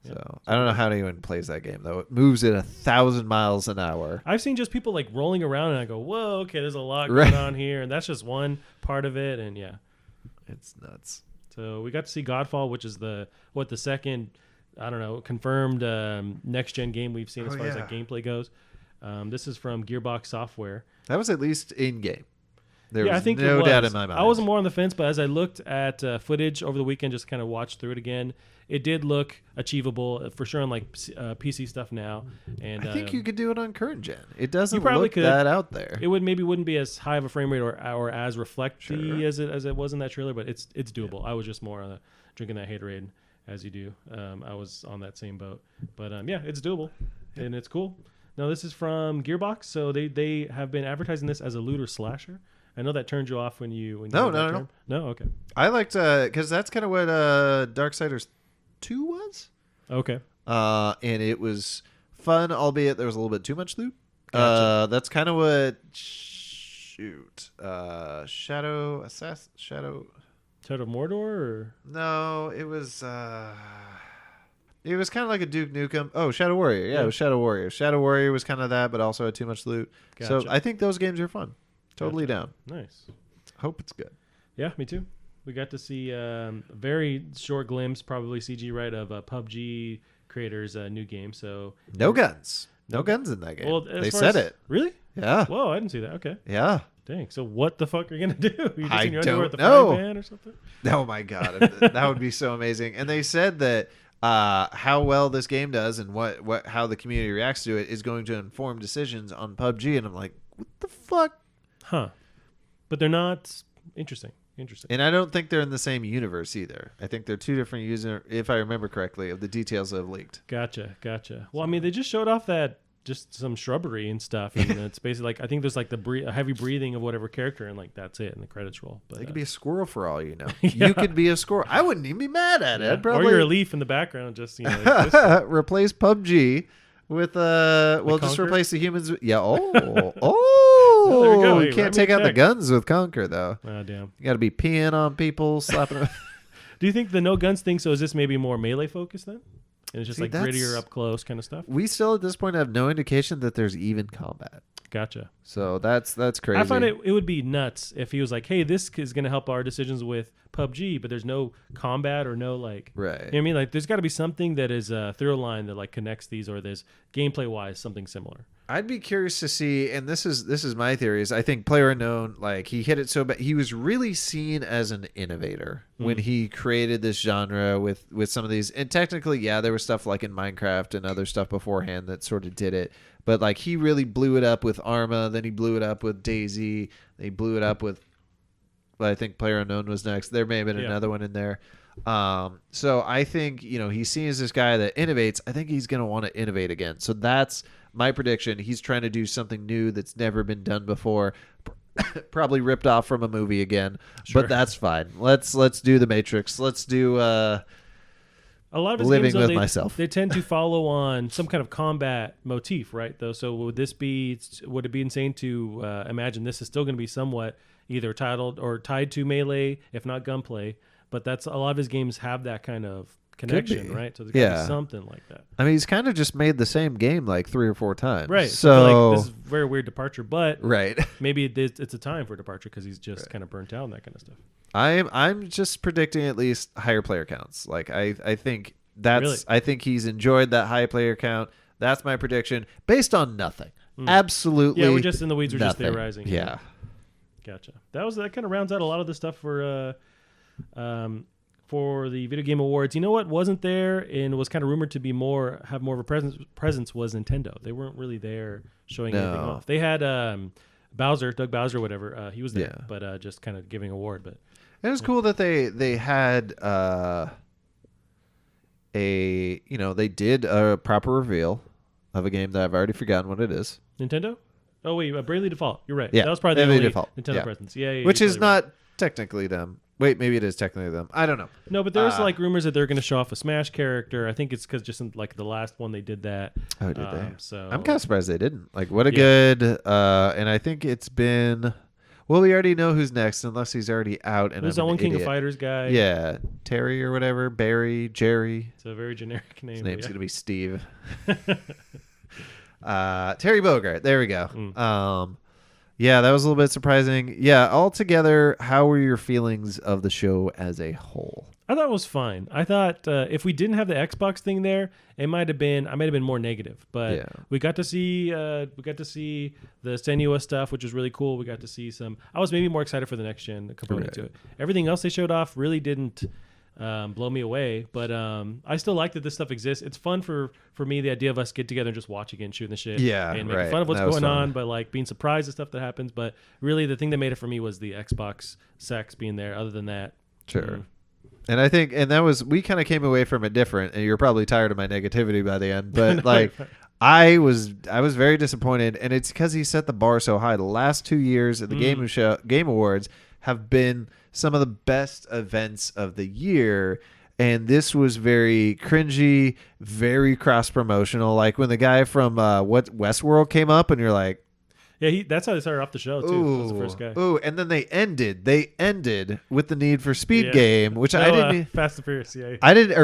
So I don't know how anyone plays that game though. It moves at 1,000 miles an hour. I've seen just people like rolling around and I go, whoa, okay, there's a lot going on here. And that's just one part of it. And it's nuts. So we got to see Godfall, which is the second, I don't know, confirmed next gen game we've seen as far as like gameplay goes. This is from Gearbox Software. That was at least in game. There was I think no doubt in my mind. I wasn't more on the fence, but as I looked at footage over the weekend, just kind of watched through it again, it did look achievable for sure on like PC stuff now. And I think you could do it on current gen. It doesn't probably look could. that out there. It wouldn't be as high of a frame rate or as reflecty as it was in that trailer, but it's doable. I was just more drinking that haterade as you do. I was on that same boat, but it's doable and it's cool. Now this is from Gearbox, so they have been advertising this as a looter slasher. I know that turned you off when you No. Okay. I liked because that's kind of what Darksiders 2 was. Okay. And it was fun, albeit there was a little bit too much loot. Gotcha. That's kind of what Shadow of Mordor or no, it was kind of like a Duke Nukem. Oh, Shadow Warrior. Yeah, it was Shadow Warrior. Shadow Warrior was kind of that, but also had too much loot. Gotcha. So I think those games are fun. Totally down. Nice. Hope it's good. Yeah, me too. We got to see a very short glimpse, probably CG, right, of PUBG creators' new game. So no guns. No guns in that game. Well, they said it. Really? Yeah. Whoa, I didn't see that. Okay. Yeah. Dang. So what the fuck are you gonna do? You just I in your underwear don't with the know. frying pan or something? Oh my god, that would be so amazing. And they said that how well this game does and how the community reacts to it is going to inform decisions on PUBG. And I'm like, what the fuck? Huh. But they're not interesting. And I don't think they're in the same universe either. I think they're two different users, if I remember correctly, of the details that have leaked. Gotcha. Well, I mean, they just showed off that just some shrubbery and stuff, and it's basically like I think there's like a heavy breathing of whatever character, and like that's it, and the credits roll. But they could be a squirrel for all you know. Yeah. You could be a squirrel. I wouldn't even be mad at it. I'd probably Or you're a leaf in the background, just like replace PUBG with just Conquer? replace the humans. Yeah. Oh. Oh, there you go. You Hey, can't take out the guns with Conquer though. Oh damn. You got to be peeing on people, slapping them. Do you think the no guns thing? So is this maybe more melee focused then? And it's just See, like grittier up close kind of stuff. We still at this point have no indication that there's even combat. Gotcha. So that's crazy. I find it would be nuts if he was like, hey, this is going to help our decisions with PUBG, but there's no combat or no like, right. You know what I mean? Like there's got to be something that is a through line that like connects these, or there's gameplay wise something similar. I'd be curious to see, and this is my theory, is I think PlayerUnknown, like he hit it so bad. He was really seen as an innovator when he created this genre with some of these. And technically, yeah, there was stuff like in Minecraft and other stuff beforehand that sort of did it. But like he really blew it up with Arma, then he blew it up with DayZ, then he blew it up with, I think PlayerUnknown was next. There may have been another one in there. So I think, he's seen as this guy that innovates. I think he's going to want to innovate again. So that's my prediction. He's trying to do something new that's never been done before. Probably ripped off from a movie again, but that's fine. Let's do The Matrix. Let's do a lot of his Living games, though, with Myself. They tend to follow on some kind of combat motif, right? Though, so would it be insane to imagine this is still going to be somewhat either titled or tied to melee, if not gunplay? But that's a lot of his games have that kind of connection, right? So there's got to be something like that. I mean, he's kind of just made the same game like 3 or 4 times, right? So like, this is a very weird departure, but right, maybe it's a time for departure because he's just kind of burnt out and that kind of stuff. I'm just predicting at least higher player counts. Like I think that's Really? I think he's enjoyed that high player count. That's my prediction based on nothing. Absolutely. Yeah, we're just in the weeds. We're just nothing. theorizing. Yeah. Gotcha. That kind of rounds out a lot of the stuff for the Video Game Awards. You know what wasn't there and was kind of rumored to be have more of a presence was Nintendo. They weren't really there showing anything off. They had Doug Bowser, whatever. He was there, but just kind of giving award. But it was cool that they had they did a proper reveal of a game that I've already forgotten what it is. Nintendo? Oh wait, Bravely Default. You're right. Yeah, that was probably the Bravely only Default. Nintendo Yeah. presence. Yeah, Which you're is totally right. not technically them. Wait, maybe it is technically them. I don't know. No, but there's like rumors that they're going to show off a Smash character. I think it's because just in, like the last one they did that. Oh, did they? So I'm kind of surprised they didn't. Like, what a good. And I think it's been. Well, we already know who's next, unless he's already out. And there's that one King of Fighters guy. Yeah, Terry or whatever, Barry, Jerry. It's a very generic name. His name's gonna be Steve. Terry Bogard. There we go. Yeah, that was a little bit surprising. Yeah, altogether, how were your feelings of the show as a whole? I thought it was fine. I thought if we didn't have the Xbox thing there, I might have been more negative. But we got to see the Senua stuff, which was really cool. We got to see some. I was maybe more excited for the next gen component to it. Everything else they showed off really didn't blow me away. But I still like that this stuff exists. It's fun for me, the idea of us get together and just watch again, shooting the shit, and making fun of what's going on, but like being surprised at stuff that happens. But really, the thing that made it for me was the Xbox sex being there. Other than that, sure. And I think, and that was, we kind of came away from it different, and you're probably tired of my negativity by the end, but like, I was very disappointed, and it's because he set the bar so high. The last 2 years at the Game Awards have been some of the best events of the year, and this was very cringy, very cross-promotional. Like when the guy from Westworld came up, and you're like, yeah, that's how they started off the show too. That was the first guy. Ooh, and then they ended with the Need for Speed game, which I didn't. Fast and Furious, yeah.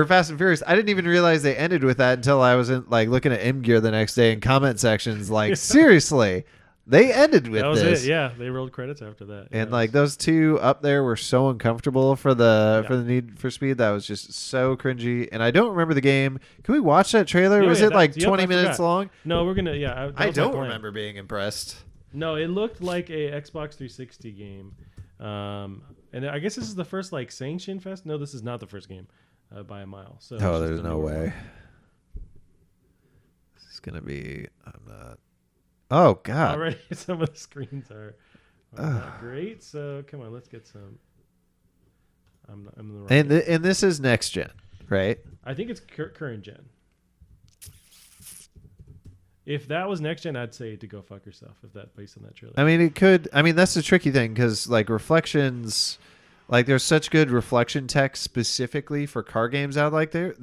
Fast and Furious. I didn't even realize they ended with that until I was looking at M Gear the next day in comment sections. Like seriously, they ended with this. That was it. Yeah, they rolled credits after that. And like those two up there were so uncomfortable for the Need for Speed. That was just so cringy. And I don't remember the game. Can we watch that trailer? Was it 20 minutes long? No, we're gonna. Yeah, I don't remember being impressed. No, it looked like a Xbox 360 game, and I guess this is the first Sanction Fest. No, this is not the first game by a mile. So there's no way. This is gonna be. I'm not. Oh God! Already, some of the screens are not great. So come on, let's get some. I'm in the wrong. And this is next gen, right? I think it's current gen. If that was next gen, I'd say to go fuck yourself. If that based on that trailer. I mean, it could. I mean, that's the tricky thing because reflections, there's such good reflection tech specifically for car games out there.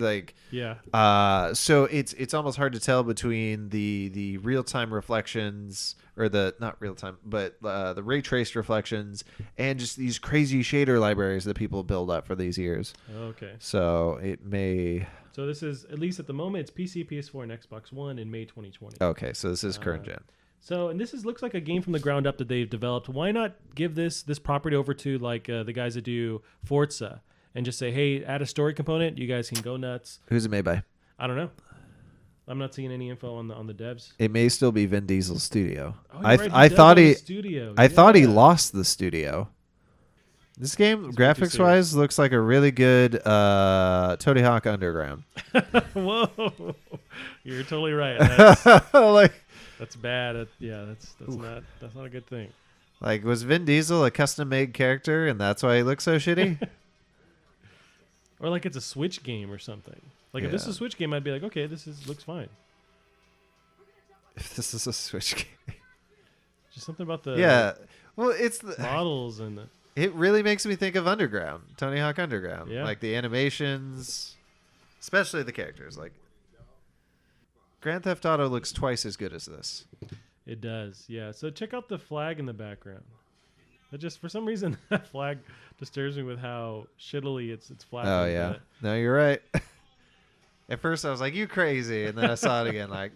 So it's almost hard to tell between the real time reflections or the not real time, but the ray traced reflections and just these crazy shader libraries that people build up for these years. Okay. So it may. So this is, at least at the moment, it's PC, PS4, and Xbox One in May 2020. Okay, so this is current gen. So, and this looks like a game from the ground up that they've developed. Why not give this property over to the guys that do Forza and just say, hey, add a story component. You guys can go nuts. Who's it made by? I don't know. I'm not seeing any info on the devs. It may still be Vin Diesel's studio. Oh, I thought he lost the studio. This game, graphics-wise, looks like a really good Tony Hawk Underground. Whoa, you're totally right. That's, that's bad. That's not a good thing. Was Vin Diesel a custom-made character, and that's why he looks so shitty? Or it's a Switch game or something. If this is a Switch game, I'd be like, okay, looks fine. If this is a Switch game, just something about the it's the models and. It really makes me think of Underground, Tony Hawk Underground. Yeah. The animations, especially the characters. Grand Theft Auto looks twice as good as this. It does, yeah. So check out the flag in the background. It just, for some reason, that flag disturbs me with how shittily it's flagging. Oh, yeah. No, you're right. At first, I was like, you crazy. And then I saw it again no,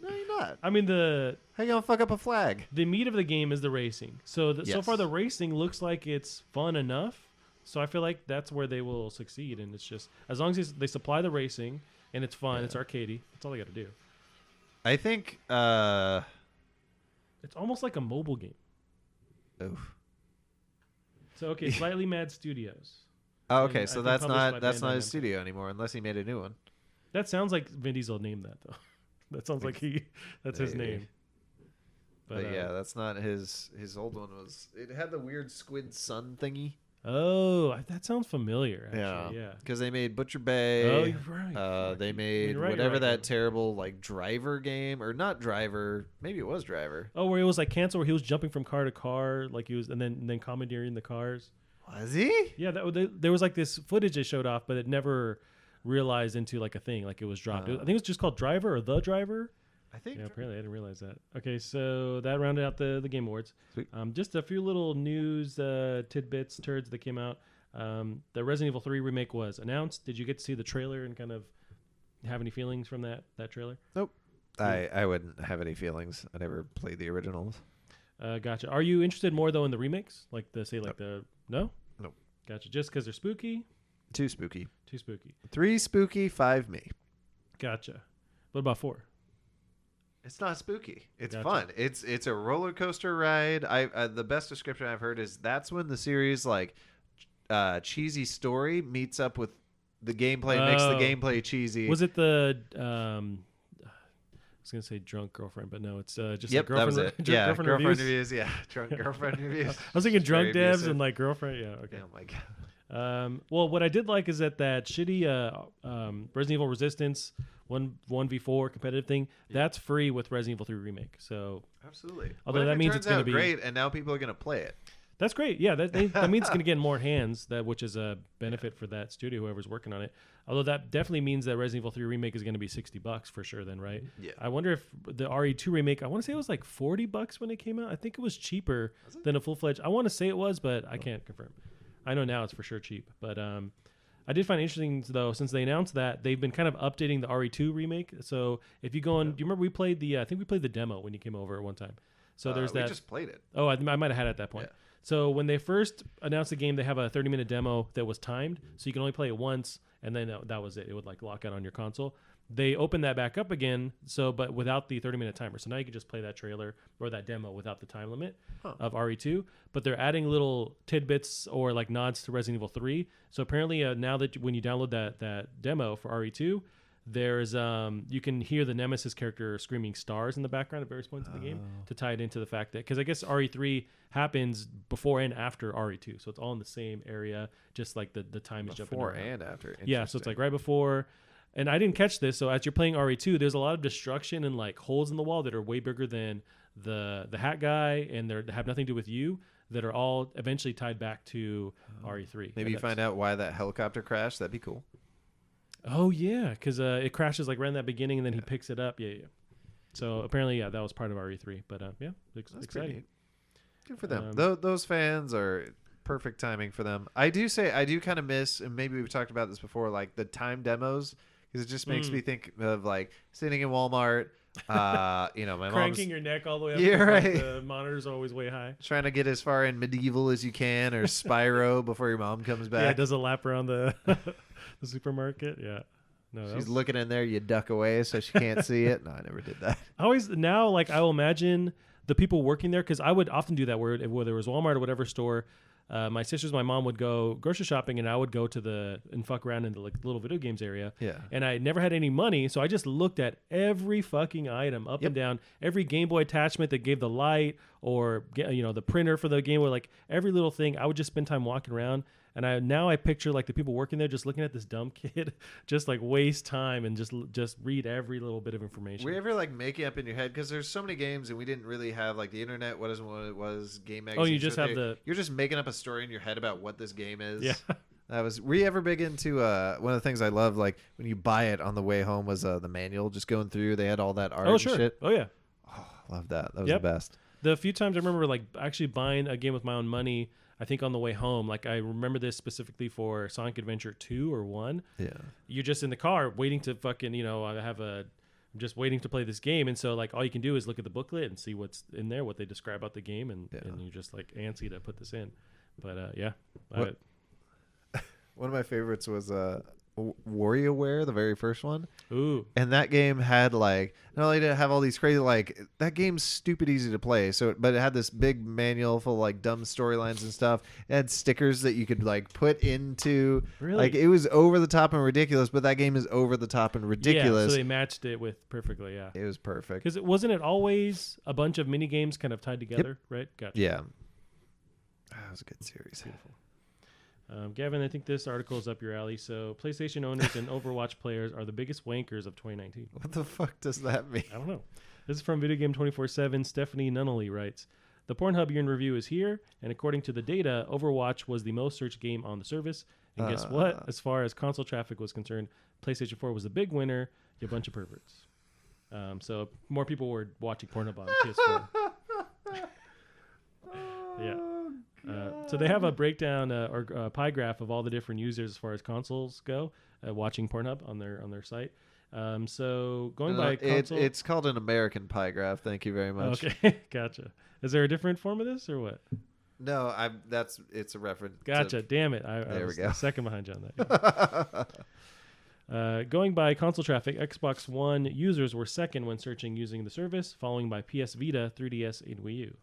you're not. I mean, how you gonna fuck up a flag? The meat of the game is the racing. So so far the racing looks like it's fun enough. So I feel like that's where they will succeed. And it's just as long as they supply the racing and it's fun, it's arcadey. That's all they got to do. I think it's almost like a mobile game. Oof. So okay, Slightly Mad Studios. Oh, okay. So that's not his studio anymore, unless he made a new one. That sounds like Vin Diesel named that though. That sounds like that's his name. But yeah, that's not his old one. It had the weird squid sun thingy Oh, that sounds familiar. Actually. Yeah. Because they made Butcher Bay. Oh, you're right. They made whatever that terrible like Driver game, or not Driver. Maybe it was Driver. Oh, where it was like cancel, where he was jumping from car to car, like he was, and then commandeering the cars. Was he? Yeah, there was like this footage they showed off, but it never realized into like a thing, like it was dropped. I think it was just called Driver or The Driver. I think. Yeah, apparently I didn't realize that. Okay, so that rounded out the Game Awards. Sweet. Just a few little news tidbits, turds that came out. The Resident Evil 3 remake was announced. Did you get to see the trailer and kind of have any feelings from that trailer? Nope. I wouldn't have any feelings. I never played the originals. Gotcha. Are you interested more though in the remakes, like no? Nope. Gotcha. Just because they're spooky? Too spooky. Too spooky. 3 spooky, 5 me. Gotcha. What about 4? It's not spooky. It's fun. It's a roller coaster ride. The best description I've heard is that's when the series like cheesy story meets up with the gameplay, makes the gameplay cheesy. Was it the I was gonna say drunk girlfriend, but no, it's just like girlfriend. That was it. Girlfriend reviews. Yeah, drunk girlfriend reviews. I was thinking drunk devs abusive. And like girlfriend. Yeah, okay. Oh my god. Well, what I did like is that shitty Resident Evil Resistance 1v4 competitive thing, that's free with Resident Evil 3 Remake. So absolutely. Although that means it's going to be great, and now people are going to play it. That's great. Yeah, that means it's going to get in more hands, which is a benefit for that studio, whoever's working on it. Although that definitely means that Resident Evil 3 Remake is going to be $60 for sure then, right? Yeah. I wonder if the RE2 Remake, I want to say it was like $40 when it came out. I think it was cheaper than a full-fledged. I want to say it was, but I can't confirm. I know now it's for sure cheap. But I did find it interesting, though, since they announced that, they've been kind of updating the RE2 Remake. So if you go on, do you remember we played I think we played the demo when you came over at one time. So there's that. We just played it. Oh, I might have had it at that point. Yeah. So when they first announced the game, they have a 30-minute demo that was timed, so you can only play it once, and then that was it. It would like lock out on your console. They opened that back up again, but without the 30-minute timer. So now you can just play that trailer or that demo without the time limit of RE2. But they're adding little tidbits or like nods to Resident Evil 3. So apparently now that when you download that demo for RE2, there's you can hear the Nemesis character screaming stars in the background at various points in the game to tie it into the fact that, because I guess RE3 happens before and after RE2, so it's all in the same area, just like the time is jumping around. Before and after. Yeah, so it's like right before. And I didn't catch this, so as you're playing RE2, there's a lot of destruction and like holes in the wall that are way bigger than the hat guy, and they have nothing to do with you, that are all eventually tied back to RE3. Maybe you find out why that helicopter crashed. That'd be cool. Oh yeah, because it crashes like right in that beginning, and then he picks it up. Yeah. So apparently, that was part of RE3. But that's exciting. Good for them. Those fans are perfect timing for them. I do kind of miss, and maybe we've talked about this before, like the time demos, because it just makes me think of like sitting in Walmart. My mom's cranking your neck all the way up. Yeah, right. Like the monitor's always way high. Trying to get as far in Medieval as you can, or Spyro before your mom comes back. Yeah, it does a lap around the supermarket. Yeah. No, she's looking in there, you duck away so she can't see it. No, I never did that. I will imagine the people working there, because I would often do that whether it was Walmart or whatever store. My sisters, my mom would go grocery shopping, and I would go to and fuck around in the like little video games area. Yeah. And I never had any money, so I just looked at every fucking item up and down, every Game Boy attachment that gave the light, or the printer for the Game Boy, like every little thing. I would just spend time walking around, and I picture like the people working there just looking at this dumb kid just like waste time and just read every little bit of information. Were you ever like making up in your head, because there's so many games and we didn't really have like the internet wasn't what it was, game magazines. Oh, you just have you're just making up a story in your head about what this game is. Yeah. Were you ever big into one of the things I loved, like when you buy it on the way home, was the manual, just going through, they had all that art and shit. Oh yeah. Oh, I love that. That was the best. The few times I remember like actually buying a game with my own money, I think on the way home, like I remember this specifically for Sonic Adventure 2 or 1. Yeah. You're just in the car waiting to fucking, I'm just waiting to play this game. And so like all you can do is look at the booklet and see what's in there, what they describe about the game. And you're just like antsy to put this in. But one of my favorites was WarioWare, the very first one. Ooh. And that game had like, not only did it have all these crazy, like that game's stupid easy to play, but it had this big manual full of like dumb storylines and stuff. It had stickers that you could like put into, like it was over the top and ridiculous, but that game is over the top and ridiculous. Yeah, so they matched it with perfectly. Yeah, it was perfect. Because wasn't it always a bunch of mini games kind of tied together, right? Gotcha. Yeah, that was a good series. Beautiful. Gavin, I think this article is up your alley. So PlayStation owners and Overwatch players are the biggest wankers of 2019. What the fuck does that mean? I don't know. This is from Video Game 24/7. Stephanie Nunnally writes, the Pornhub year in review is here, and according to the data, Overwatch was the most searched game on the service. And guess what? As far as console traffic was concerned, PlayStation 4 was the big winner. You bunch of perverts. So more people were watching Pornhub on PS4. Yeah. So they have a breakdown or a pie graph of all the different users as far as consoles go, watching Pornhub on their site. So going by console, it's called an American pie graph. Thank you very much. Okay, gotcha. Is there a different form of this or what? No, it's a reference. Gotcha. Damn it. I was we go. a second behind you on that. Going by console traffic, Xbox One users were second when searching using the service, following by PS Vita, 3DS, and Wii U.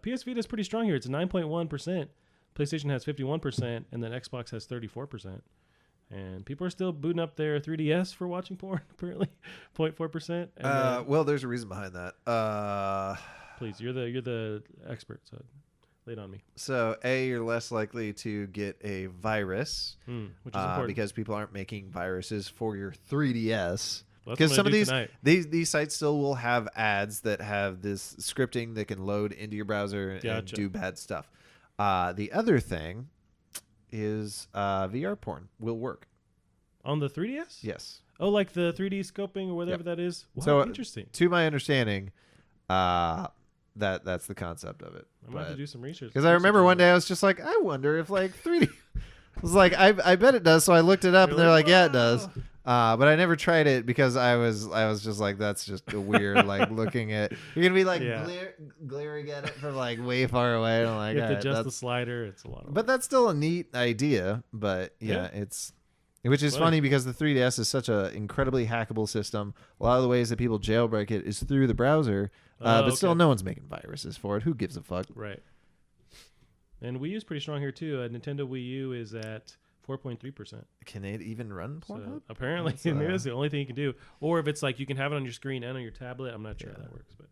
PS Vita is pretty strong here. It's 9.1%. PlayStation has 51%, and then Xbox has 34%. And people are still booting up their 3DS for watching porn, apparently, 0.4%. Well, there's a reason behind that. Please, you're the expert, so lay it on me. So, you're less likely to get a virus, which is important because people aren't making viruses for your 3DS. Well, because some of these sites still will have ads that have this scripting that can load into your browser and do bad stuff. The other thing is VR porn will work on the 3DS. Yes. Oh, like the 3D scoping or whatever that is. Wow, so interesting. To my understanding, that's the concept of it. I'm going to have to do some research because I remember one day I was just like, I wonder if like 3D. I was like, I bet it does. So I looked it up, and they're like, yeah, it does. But I never tried it because I was just like, that's just a weird like looking at. You're gonna be like glaring at it from like way far away. And I'm like, you have to adjust the slider. It's a lot of work. But that's still a neat idea. But yeah. Which is funny because the 3DS is such an incredibly hackable system. A lot of the ways that people jailbreak it is through the browser. But still, no one's making viruses for it. Who gives a fuck? Right. And Wii U is pretty strong here too. Nintendo Wii U is at 4.3%. Can it even run Pornhub? So apparently, maybe that's the only thing you can do. Or if it's like you can have it on your screen and on your tablet. I'm not sure how that works, but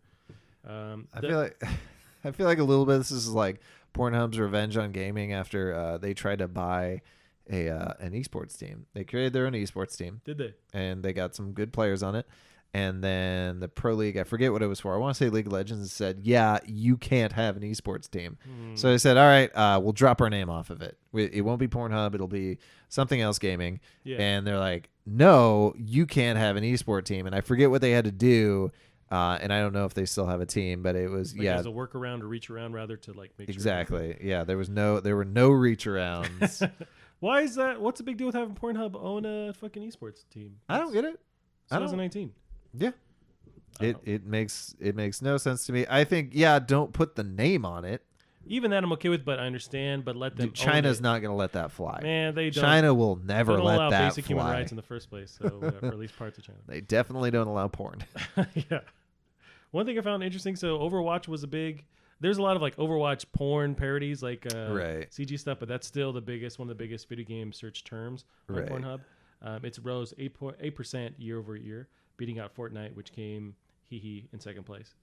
I feel like a little bit. This is like Pornhub's revenge on gaming after they tried to buy an esports team. They created their own esports team. Did they? And they got some good players on it. And then the Pro League, I forget what it was for. I want to say League of Legends said, yeah, you can't have an esports team. So they said, all right, we'll drop our name off of it. It won't be Pornhub. It'll be something else gaming. Yeah. And they're like, no, you can't have an esport team. And I forget what they had to do. And I don't know if they still have a team, but it was, like as a workaround or reach around rather to like make exactly. Sure. Yeah, there were no reach arounds. Why is that? What's the big deal with having Pornhub own a fucking esports team? I don't get it. 2019. Yeah. It makes no sense to me. I think, don't put the name on it. Even that I'm okay with, but I understand. But let them. Dude, China's not going to let that fly. Man, they don't. China will never let allow that basic fly. Human rights in the first place, so or at least parts of China. They definitely don't allow porn. Yeah. One thing I found interesting. So Overwatch was a big. There's a lot of like Overwatch porn parodies, like CG stuff, but that's still one of the biggest video game search terms on Pornhub. It's rose 8% year over year, beating out Fortnite, which came in second place.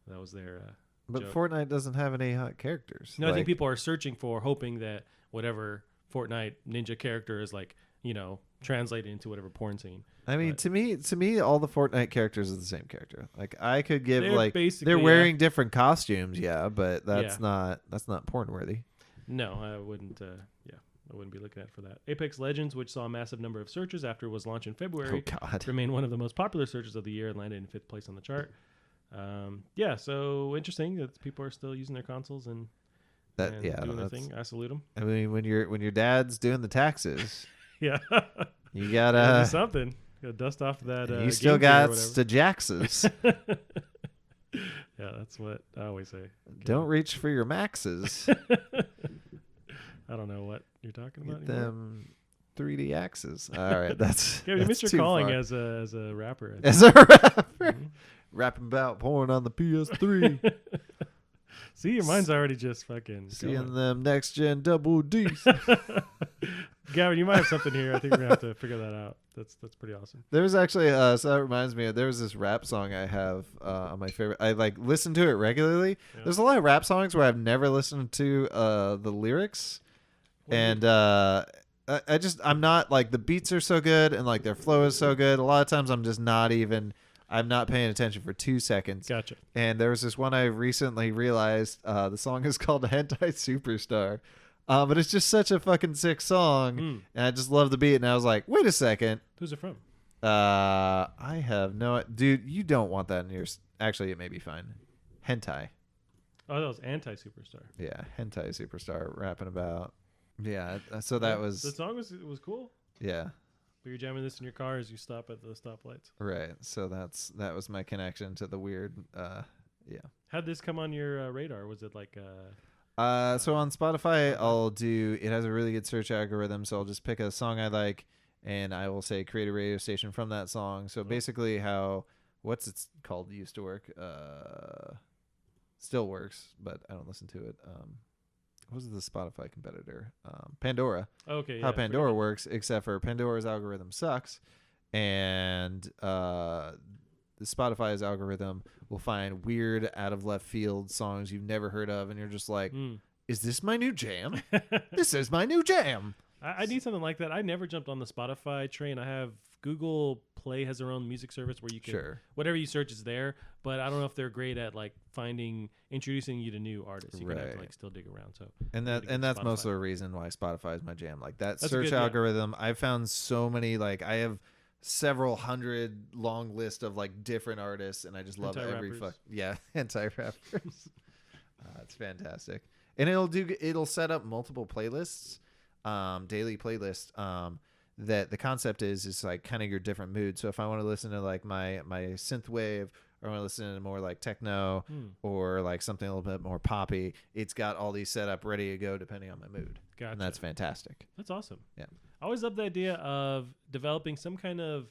That was their But joke. Fortnite doesn't have any hot characters. No, I think people are searching for, hoping that whatever Fortnite ninja character is like, translated into whatever porn scene. I mean, to me, all the Fortnite characters are the same character. Like I could give they're wearing different costumes, but that's not porn worthy. No, I wouldn't. I wouldn't be looking at for that. Apex Legends, which saw a massive number of searches after it was launched in February, remained one of the most popular searches of the year and landed in 5th place on the chart. So interesting that people are still using their consoles and doing their thing. I salute them. I mean, when your dad's doing the taxes, you gotta do something. Gotta dust off that. You still got the Jaxes. Yeah, that's what I always say. Don't reach for your maxes. I don't know what you're talking about. Get them 3D axes. All right, that's. Yeah, you missed your calling as a rapper. As a rapper, rapping about porn on the PS3. See, your mind's already just fucking seeing them next gen double D's. Gavin, you might have something here. I think we're gonna have to figure that out. That's pretty awesome. There was actually so that reminds me. There was this rap song I have on my favorite. I like listen to it regularly. Yeah. There's a lot of rap songs where I've never listened to the lyrics. And I'm not like, the beats are so good and like their flow is so good. A lot of times I'm not paying attention for 2 seconds. Gotcha. And there was this one I recently realized, the song is called Hentai Superstar. But it's just such a fucking sick song. And I just love the beat. And I was like, wait a second. Who's it from? I have no, dude, you don't want that in your, actually it may be fine. Hentai. Oh, that was Anti Superstar. Yeah. Hentai Superstar rapping about. Yeah. So that was. The song was cool. Yeah. But you're jamming this in your car as you stop at the stoplights. Right. So that was my connection to the weird. Yeah. How'd this come on your radar? Was it like? So on Spotify, it has a really good search algorithm. So I'll just pick a song I like, and I will say create a radio station from that song. So basically, what's it called used to work? Still works, but I don't listen to it. What was the Spotify competitor? Pandora. Okay. How Pandora works, except for Pandora's algorithm sucks, and the Spotify's algorithm will find weird, out of left field songs you've never heard of, and you're just like, "Is this my new jam? This is my new jam." I need something like that. I never jumped on the Spotify train. I have Google Play has their own music service where you can whatever you search is there, but I don't know if they're great at like introducing you to new artists. You have to like still dig around. So that's most of the reason why Spotify is my jam. Like that's search good, algorithm. I've found so many, like I have several hundred long list of like different artists, and I just love every anti-rappers. It's fantastic. And it'll set up multiple playlists, daily playlists, that the concept is like kind of your different mood. So if I want to listen to like my synth wave, or I want to listen to more like techno or like something a little bit more poppy, it's got all these set up ready to go depending on my mood. Gotcha. And that's fantastic. That's awesome. Yeah. I always love the idea of developing some kind of,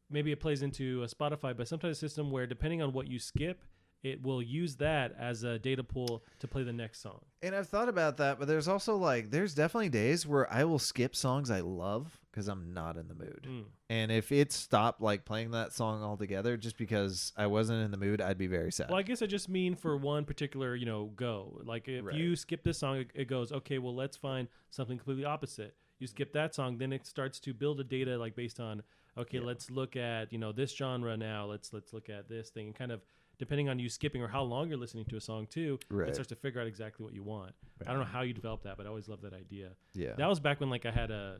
maybe it plays into a Spotify, but sometimes a system where depending on what you skip, it will use that as a data pool to play the next song. And I've thought about that, but there's also like, there's definitely days where I will skip songs I love because I'm not in the mood. And if it stopped like playing that song altogether just because I wasn't in the mood, I'd be very sad. Well, I guess I just mean for one particular, go. Like if you skip this song, it goes, okay, well, let's find something completely opposite. You skip that song, then it starts to build a data like based on, okay, let's look at, this genre now. Let's look at this thing, and kind of depending on you skipping or how long you're listening to a song too, it starts to figure out exactly what you want. I don't know how you develop that, but I always love that idea. Yeah. That was back when like I had a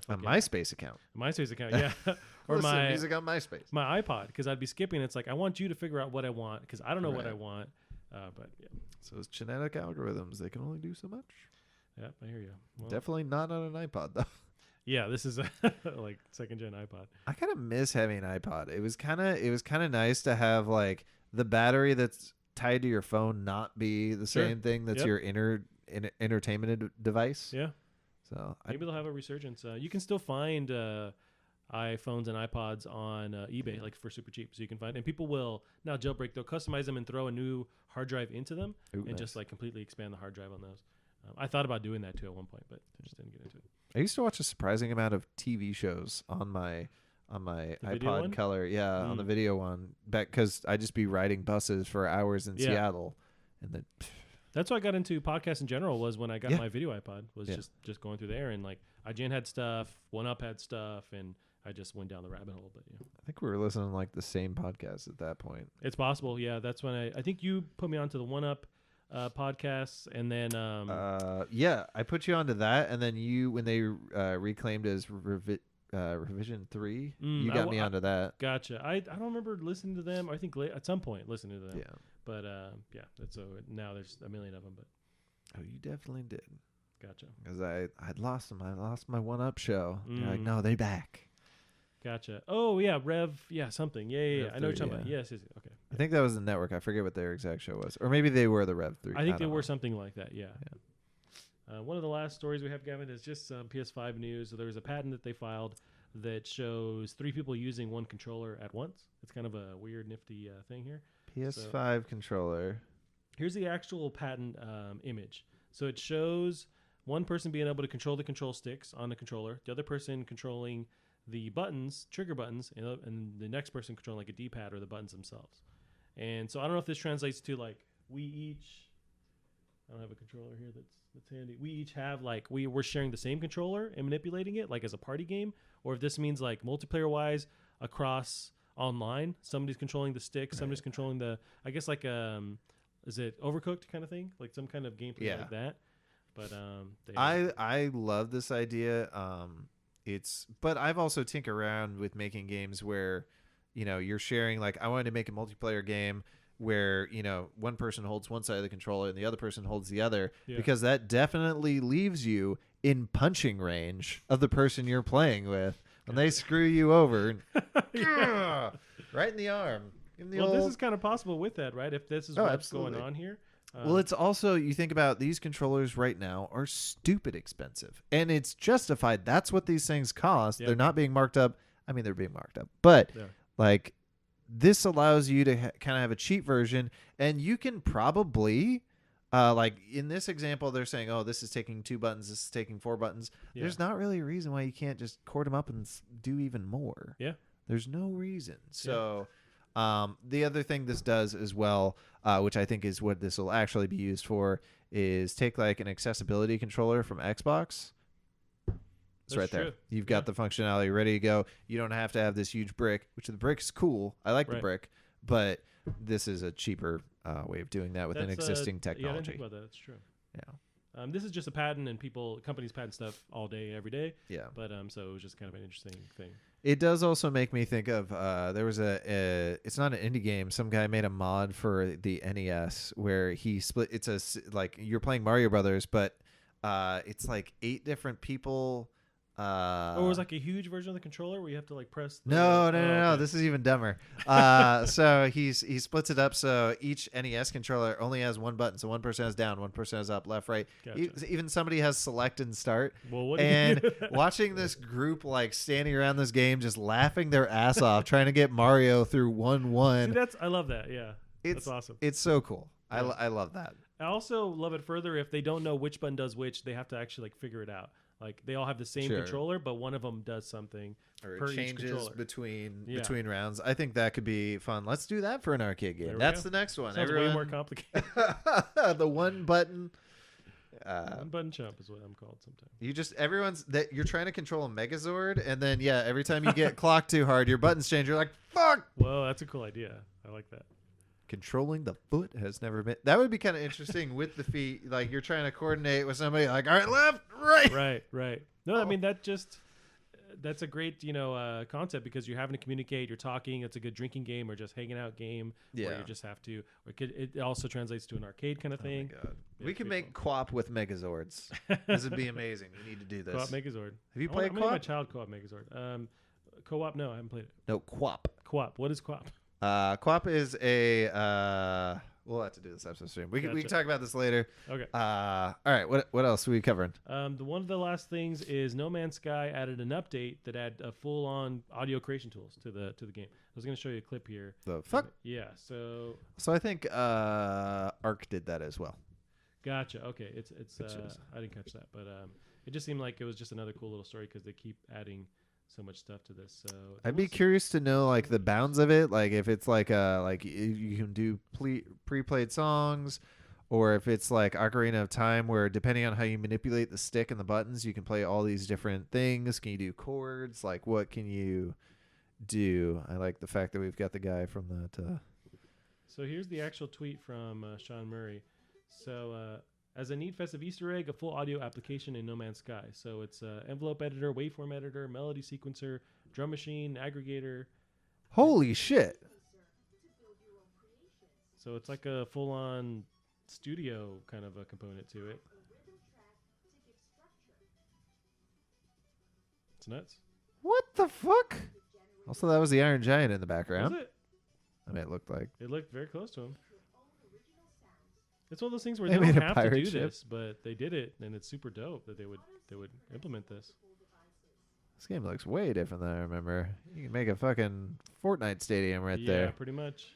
MySpace account. MySpace account, yeah. Or my music on MySpace. My iPod, because I'd be skipping. It's like I want you to figure out what I want because I don't know what I want. But yeah. So it's genetic algorithms. They can only do so much. Yeah, I hear you. Well, definitely not on an iPod though. Yeah, this is like second gen iPod. I kind of miss having an iPod. It was kind of nice to have like the battery that's tied to your phone not be the same thing that's your entertainment device. Yeah. So maybe they'll have a resurgence. You can still find iPhones and iPods on eBay, like for super cheap. So you can find, and people will now jailbreak. They'll customize them and throw a new hard drive into them, just like completely expand the hard drive on those. I thought about doing that too at one point, but I just didn't get into it. I used to watch a surprising amount of TV shows on my iPod Color, on the video one, back because I'd just be riding buses for hours in Seattle, and then that's what I got into podcasts in general. Was when I got my video iPod, was just going through there, and like IGN had stuff, One Up had stuff, and I just went down the rabbit hole. But I think we were listening to like the same podcast at that point. It's possible, yeah. That's when I think you put me onto the One Up podcasts, and then I put you onto that, and then you, when they reclaimed as Revision 3, you got me onto that. Gotcha. I don't remember listening to them. I think at some point listening to them. Yeah. But that's now there's a million of them. But you definitely did. Gotcha. Because I'd lost them. I lost my One Up show. They're like, no, they back. Gotcha. Oh yeah, Rev. Yeah, something. Yeah. I know what you're talking about. Yes. Okay. I think that was the network. I forget what their exact show was, or maybe they were the Rev 3. I think they were something like that. Yeah. One of the last stories we have, Gavin, is just some PS5 news. So there was a patent that they filed that shows 3 people using one controller at once. It's kind of a weird, nifty thing here. PS5 controller. Here's the actual patent image. So it shows one person being able to control the control sticks on the controller, the other person controlling the buttons, trigger buttons, and the next person controlling like a D-pad or the buttons themselves. And so I don't know if this translates to like we each I don't have a controller here that's handy. We each have like we're sharing the same controller and manipulating it like as a party game, or if this means like multiplayer wise across online, somebody's controlling the stick, somebody's controlling the I guess like is it Overcooked kind of thing, like some kind of gameplay like that. But I love this idea. But I've also tinkered around with making games where, you're sharing. Like I wanted to make a multiplayer game where one person holds one side of the controller and the other person holds the other, because that definitely leaves you in punching range of the person you're playing with when they screw you over right in the arm. This is kind of possible with that, right? If this is what's going on here. Well, it's also, you think about these controllers right now are stupid expensive, and it's justified. That's what these things cost. They're not being marked up. I mean, they're being marked up, but like this allows you to kind of have a cheap version, and you can probably, like in this example, they're saying, oh, this is taking 2 buttons, this is taking 4 buttons. There's not really a reason why you can't just cord them up and do even more. There's no reason. So the other thing this does as well, which I think is what this will actually be used for, is take like an accessibility controller from Xbox. It's right there. You've got the functionality ready to go. You don't have to have this huge brick, which the brick's cool. I like the brick, but this is a cheaper way of doing that with an existing technology. Yeah, I didn't think about that. That's true. Yeah. This is just a patent, and companies patent stuff all day, every day. Yeah. But so it was just kind of an interesting thing. It does also make me think of there was it's not an indie game. Some guy made a mod for the NES where he split. It's like you're playing Mario Brothers, but it's like 8 different people. It was like a huge version of the controller where you have to like press. No. This is even dumber. So he splits it up so each NES controller only has 1 button. So one person has down, one person has up, left, right. Gotcha. Even somebody has select and start. Well, watching this group like standing around this game just laughing their ass off trying to get Mario through 1-1. See, I love that. Yeah, that's awesome. It's so cool. Yeah. I love that. I also love it further if they don't know which button does which. They have to actually like figure it out. Like they all have the same controller, but one of them does something or per it changes each controller. between rounds. I think that could be fun. Let's do that for an arcade game. That's the next one. Sounds way more complicated. The one button. One button chump is what I'm called sometimes. You're trying to control a Megazord, and then every time you get clocked too hard, your buttons change. You're like, fuck. Whoa, that's a cool idea. I like that. Controlling the foot has never been. That would be kind of interesting with the feet. Like you're trying to coordinate with somebody. Like, all right, left, right. Right. No, I mean that's a great concept because you're having to communicate. You're talking. It's a good drinking game or just hanging out game. Yeah. Where you just have to. Or it also translates to an arcade kind of thing. Oh my God. We can make co-op with Megazords. This would be amazing. We need to do this. Co-op Megazord. Have you played co-op? I'm my child co-op Megazord. Co-op? No, I haven't played it. No, co-op. Co-op. What is co-op? Co-op is a we'll have to do this episode soon. We can talk about this later. Okay. All right. What else are we covering? One of the last things is No Man's Sky added an update that added a full-on audio creation tools to the game. I was going to show you a clip here. The fuck? Yeah. So I think Ark did that as well. Gotcha. Okay. It's I didn't catch that, but it just seemed like it was just another cool little story because they keep adding so much stuff to this. So I'd be curious to know like the bounds of it, like if it's like you can do pre-played songs, or if it's like Ocarina of Time where depending on how you manipulate the stick and the buttons, you can play all these different things. Can you do chords? Like what can you do? I like the fact that we've got the guy from that. So here's the actual tweet from Sean Murray. So as a neat festive Easter egg, a full audio application in No Man's Sky. So it's envelope editor, waveform editor, melody sequencer, drum machine, aggregator. Holy shit. So it's like a full-on studio kind of a component to it. It's nuts. What the fuck? Also, that was the Iron Giant in the background. Was it? I mean, it looked like. It looked very close to him. It's one of those things where they don't have to do this, but they did it, and it's super dope that they would implement this. This game looks way different than I remember. You can make a fucking Fortnite stadium there. Yeah, pretty much.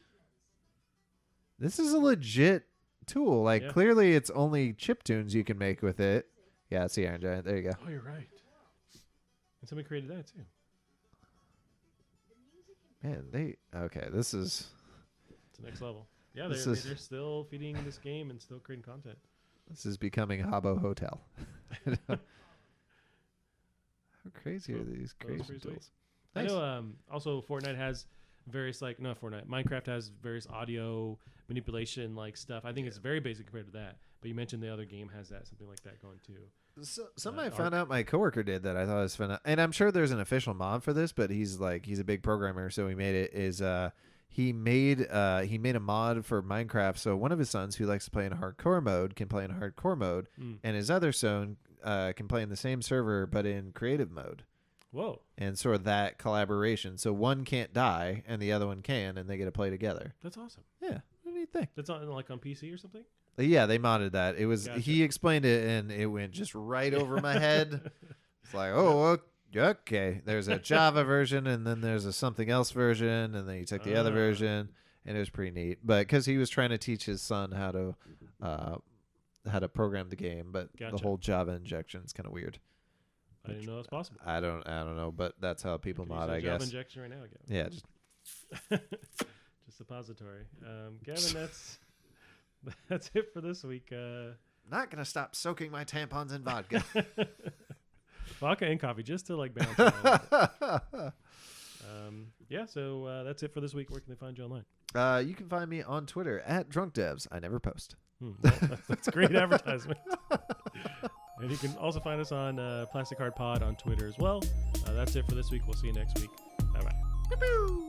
This is a legit tool. Like, clearly it's only chiptunes you can make with it. Yeah, it's the Iron Giant. There you go. Oh, you're right. And somebody created that, too. Man, okay, this is... It's the next level. Yeah, they're still feeding this game and still creating content. This is becoming Habbo Hotel. How crazy are these crazy tools? Nice. I know. Also, Fortnite has various Minecraft has various audio manipulation stuff. I think it's very basic compared to that. But you mentioned the other game has something like that going too. So, something I found out my coworker did that I thought was fun, and I'm sure there's an official mod for this, but he's a big programmer, so he made it. He made a mod for Minecraft, so one of his sons who likes to play in hardcore mode can play in hardcore mode, and his other son can play in the same server but in creative mode. Whoa! And sort of that collaboration, so one can't die and the other one can, and they get to play together. That's awesome. Yeah, what do you think? That's on on PC or something. Yeah, they modded that. It was Gotcha. He explained it, and it went just right over my head. It's like, oh, okay. There's a Java version, and then there's a something else version, and then he took the other version, and it was pretty neat. But because he was trying to teach his son how to program the game, but Gotcha. the whole Java injection is kind of weird. I didn't know it was possible. I don't know, but that's how people mod, I guess. Java injection right now again. Yeah, just suppository. Gavin, that's it for this week. not gonna stop soaking my tampons in vodka. Vodka and coffee, just to balance it out. So that's it for this week. Where can they find you online? You can find me on Twitter @DrunkDevs. I never post. Well, that's great advertisement. And you can also find us on Plastic Heart Pod on Twitter as well. That's it for this week. We'll see you next week. Bye-bye.